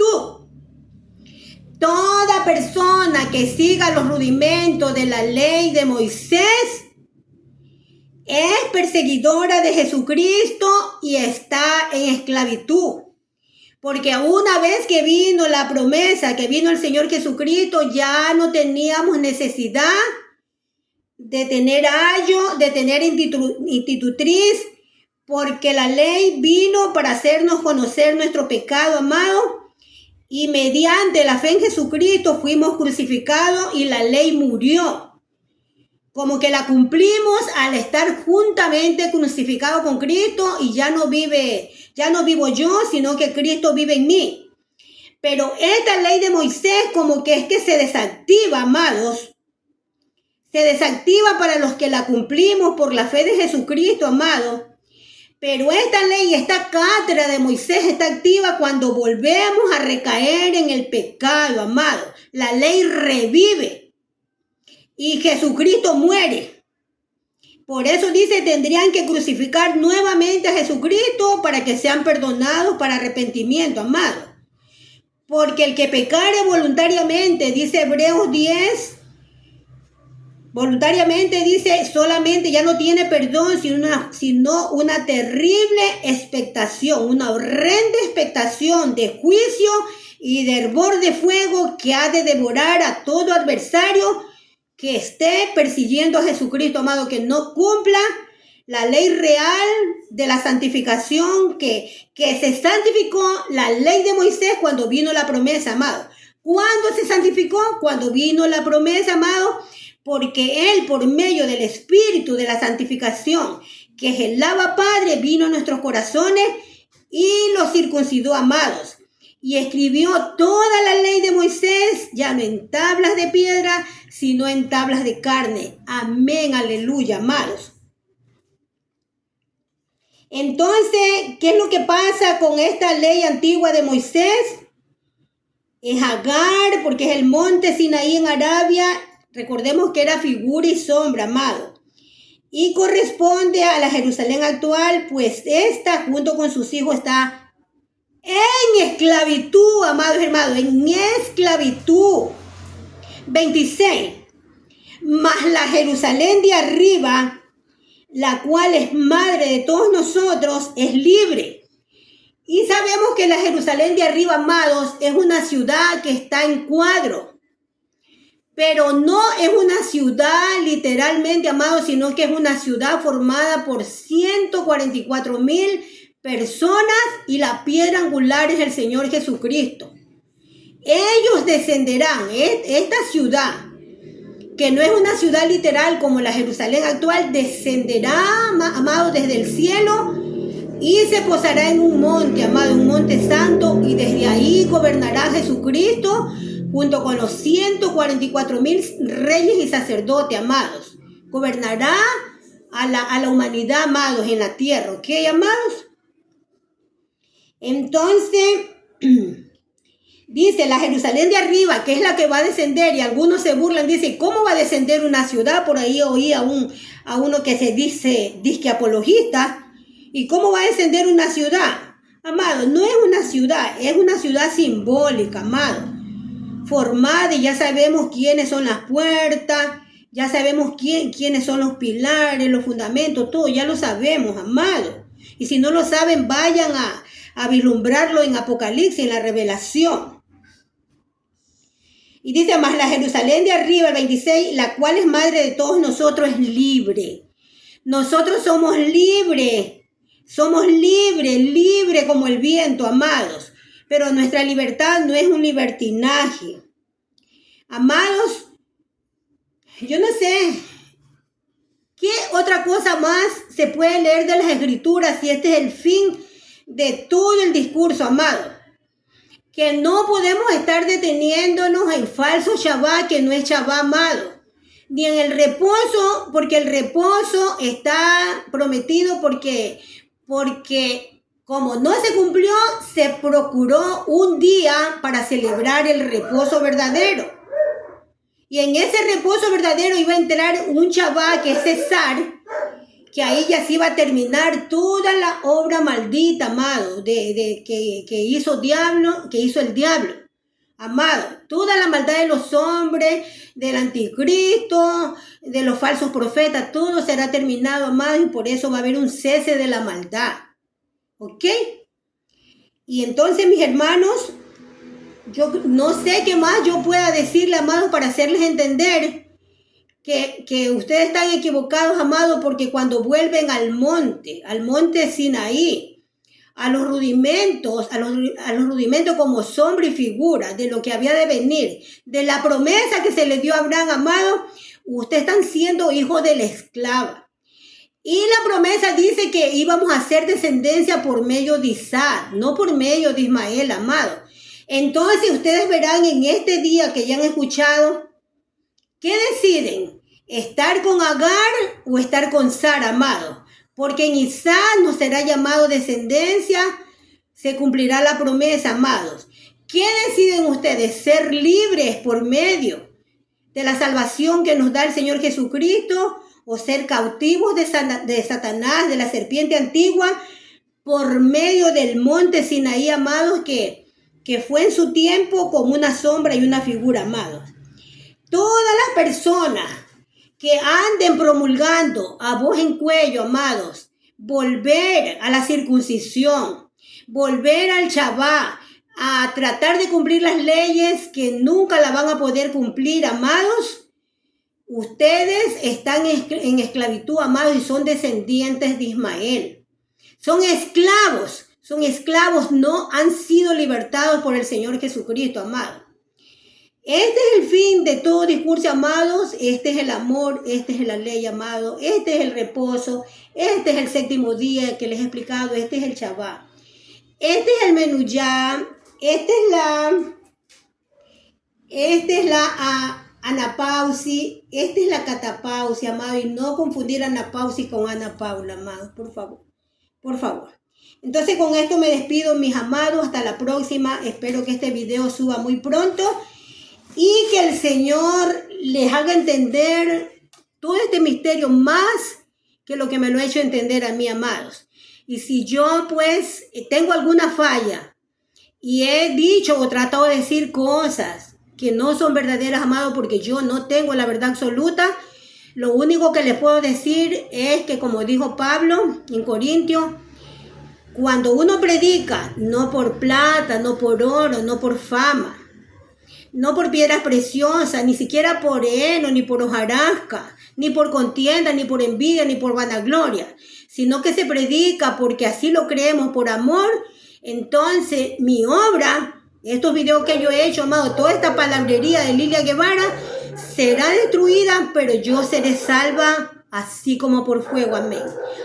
Toda persona que siga los rudimentos de la ley de Moisés es perseguidora de Jesucristo y está en esclavitud. Porque una vez que vino la promesa, que vino el Señor Jesucristo, ya no teníamos necesidad de tener ayo, de tener institutriz, porque la ley vino para hacernos conocer nuestro pecado, amado, y mediante la fe en Jesucristo fuimos crucificados y la ley murió. Como que la cumplimos al estar juntamente crucificado con Cristo y ya no vivo yo, sino que Cristo vive en mí. Pero esta ley de Moisés como que es que se desactiva, amados. Se desactiva para los que la cumplimos por la fe de Jesucristo, amado. Pero esta ley, esta cátedra de Moisés está activa cuando volvemos a recaer en el pecado, amado. La ley revive y Jesucristo muere. Por eso dice, tendrían que crucificar nuevamente a Jesucristo para que sean perdonados para arrepentimiento, amado. Porque el que pecare voluntariamente, dice Hebreos 10, voluntariamente dice, solamente ya no tiene perdón, sino una terrible expectación, una horrenda expectación de juicio y de hervor de fuego que ha de devorar a todo adversario que esté persiguiendo a Jesucristo, amado, que no cumpla la ley real de la santificación, que se santificó la ley de Moisés cuando vino la promesa, amado. ¿Cuándo se santificó? Cuando vino la promesa, amado, porque Él, por medio del Espíritu de la santificación, que es el Abba Padre, vino a nuestros corazones y los circuncidó, amados. Y escribió toda la ley de Moisés, ya no en tablas de piedra, sino en tablas de carne. Amén, aleluya, amados. Entonces, ¿qué es lo que pasa con esta ley antigua de Moisés? Es Agar, porque es el monte Sinaí en Arabia. Recordemos que era figura y sombra, amado. Y corresponde a la Jerusalén actual, pues esta, junto con sus hijos, está en esclavitud, amados hermanos, en esclavitud. 26. Mas la Jerusalén de arriba, la cual es madre de todos nosotros, es libre. Y sabemos que la Jerusalén de arriba, amados, es una ciudad que está en cuadro. Pero no es una ciudad literalmente, amados, sino que es una ciudad formada por 144,000 personas y la piedra angular es el Señor Jesucristo. Ellos descenderán, esta ciudad, que no es una ciudad literal como la Jerusalén actual, descenderá, amado, desde el cielo y se posará en un monte, amado, un monte santo, y desde ahí gobernará Jesucristo junto con los 144,000 reyes y sacerdotes, amados. Gobernará a la humanidad, amados, en la tierra, ¿ok, amados? Entonces, dice la Jerusalén de arriba, que es la que va a descender, y algunos se burlan, dicen, ¿cómo va a descender una ciudad? Por ahí oí a uno que se dice apologista, ¿y cómo va a descender una ciudad? Amado, no es una ciudad simbólica, amado, formada, y ya sabemos quiénes son las puertas, ya sabemos quiénes son los pilares, los fundamentos, todo, ya lo sabemos, amado. Y si no lo saben, vayan a vislumbrarlo en Apocalipsis, en la Revelación. Y dice, más la Jerusalén de arriba, el 26, la cual es madre de todos nosotros, es libre. Nosotros somos libres como el viento, amados. Pero nuestra libertad no es un libertinaje. Amados, yo no sé qué otra cosa más se puede leer de las Escrituras si este es el fin de todo el discurso, amado. Que no podemos estar deteniéndonos en falso Shabbat, que no es Shabbat, amado. Ni en el reposo, porque el reposo está prometido porque como no se cumplió, se procuró un día para celebrar el reposo verdadero. Y en ese reposo verdadero iba a entrar un Shabbat, que es César, que ahí ya se iba a terminar toda la obra maldita, amado, que hizo el diablo, amado. Toda la maldad de los hombres, del anticristo, de los falsos profetas, todo será terminado, amado, y por eso va a haber un cese de la maldad. ¿Ok? Y entonces, mis hermanos, yo no sé qué más yo pueda decirle, amados, para hacerles entender que ustedes están equivocados, amados, porque cuando vuelven al monte Sinaí, a los rudimentos como sombra y figura de lo que había de venir, de la promesa que se le dio a Abraham, amado, ustedes están siendo hijos de la esclava. Y la promesa dice que íbamos a ser descendencia por medio de Isaac, no por medio de Ismael, amado. Entonces ustedes verán en este día que ya han escuchado, ¿qué deciden? ¿Estar con Agar o estar con Sara, amado? Porque en Isaac nos será llamado descendencia, se cumplirá la promesa, amados. ¿Qué deciden ustedes? ¿Ser libres por medio de la salvación que nos da el Señor Jesucristo o ser cautivos de Satanás, de la serpiente antigua, por medio del monte Sinaí, amados, que fue en su tiempo como una sombra y una figura, amados? Todas las personas que anden promulgando a voz en cuello, amados, volver a la circuncisión, volver al Shabbat, a tratar de cumplir las leyes que nunca la van a poder cumplir, amados, ustedes están en esclavitud, amados, y son descendientes de Ismael. Son esclavos, no han sido libertados por el Señor Jesucristo, amado. Este es el fin de todo discurso, amados. Este es el amor, esta es la ley, amado. Este es el reposo, este es el séptimo día que les he explicado, este es el Shabbat. Este es el menuyá, esta es la anapausi, esta es la catapausi, amado. Y no confundir anapausi con Ana Paula, amado, por favor. Por favor. Entonces con esto me despido, mis amados. Hasta la próxima. Espero que este video suba muy pronto y que el Señor les haga entender todo este misterio más que lo que me lo ha hecho entender a mí, amados. Y si yo pues tengo alguna falla y he dicho o tratado de decir cosas que no son verdaderas, amados, porque yo no tengo la verdad absoluta, lo único que les puedo decir es que, como dijo Pablo en Corintios, cuando uno predica, no por plata, no por oro, no por fama, no por piedras preciosas, ni siquiera por heno, ni por hojarasca, ni por contienda, ni por envidia, ni por vanagloria, sino que se predica porque así lo creemos, por amor. Entonces mi obra, estos videos que yo he hecho, amado, toda esta palabrería de Lilia Guevara será destruida, pero yo seré salva así como por fuego, amén.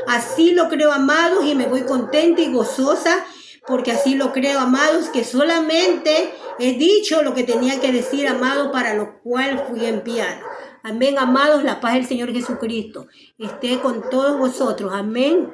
Así lo creo, amados, y me voy contenta y gozosa, porque así lo creo, amados, que solamente he dicho lo que tenía que decir, amado, para lo cual fui enviada. Amén, amados, la paz del Señor Jesucristo esté con todos vosotros. Amén.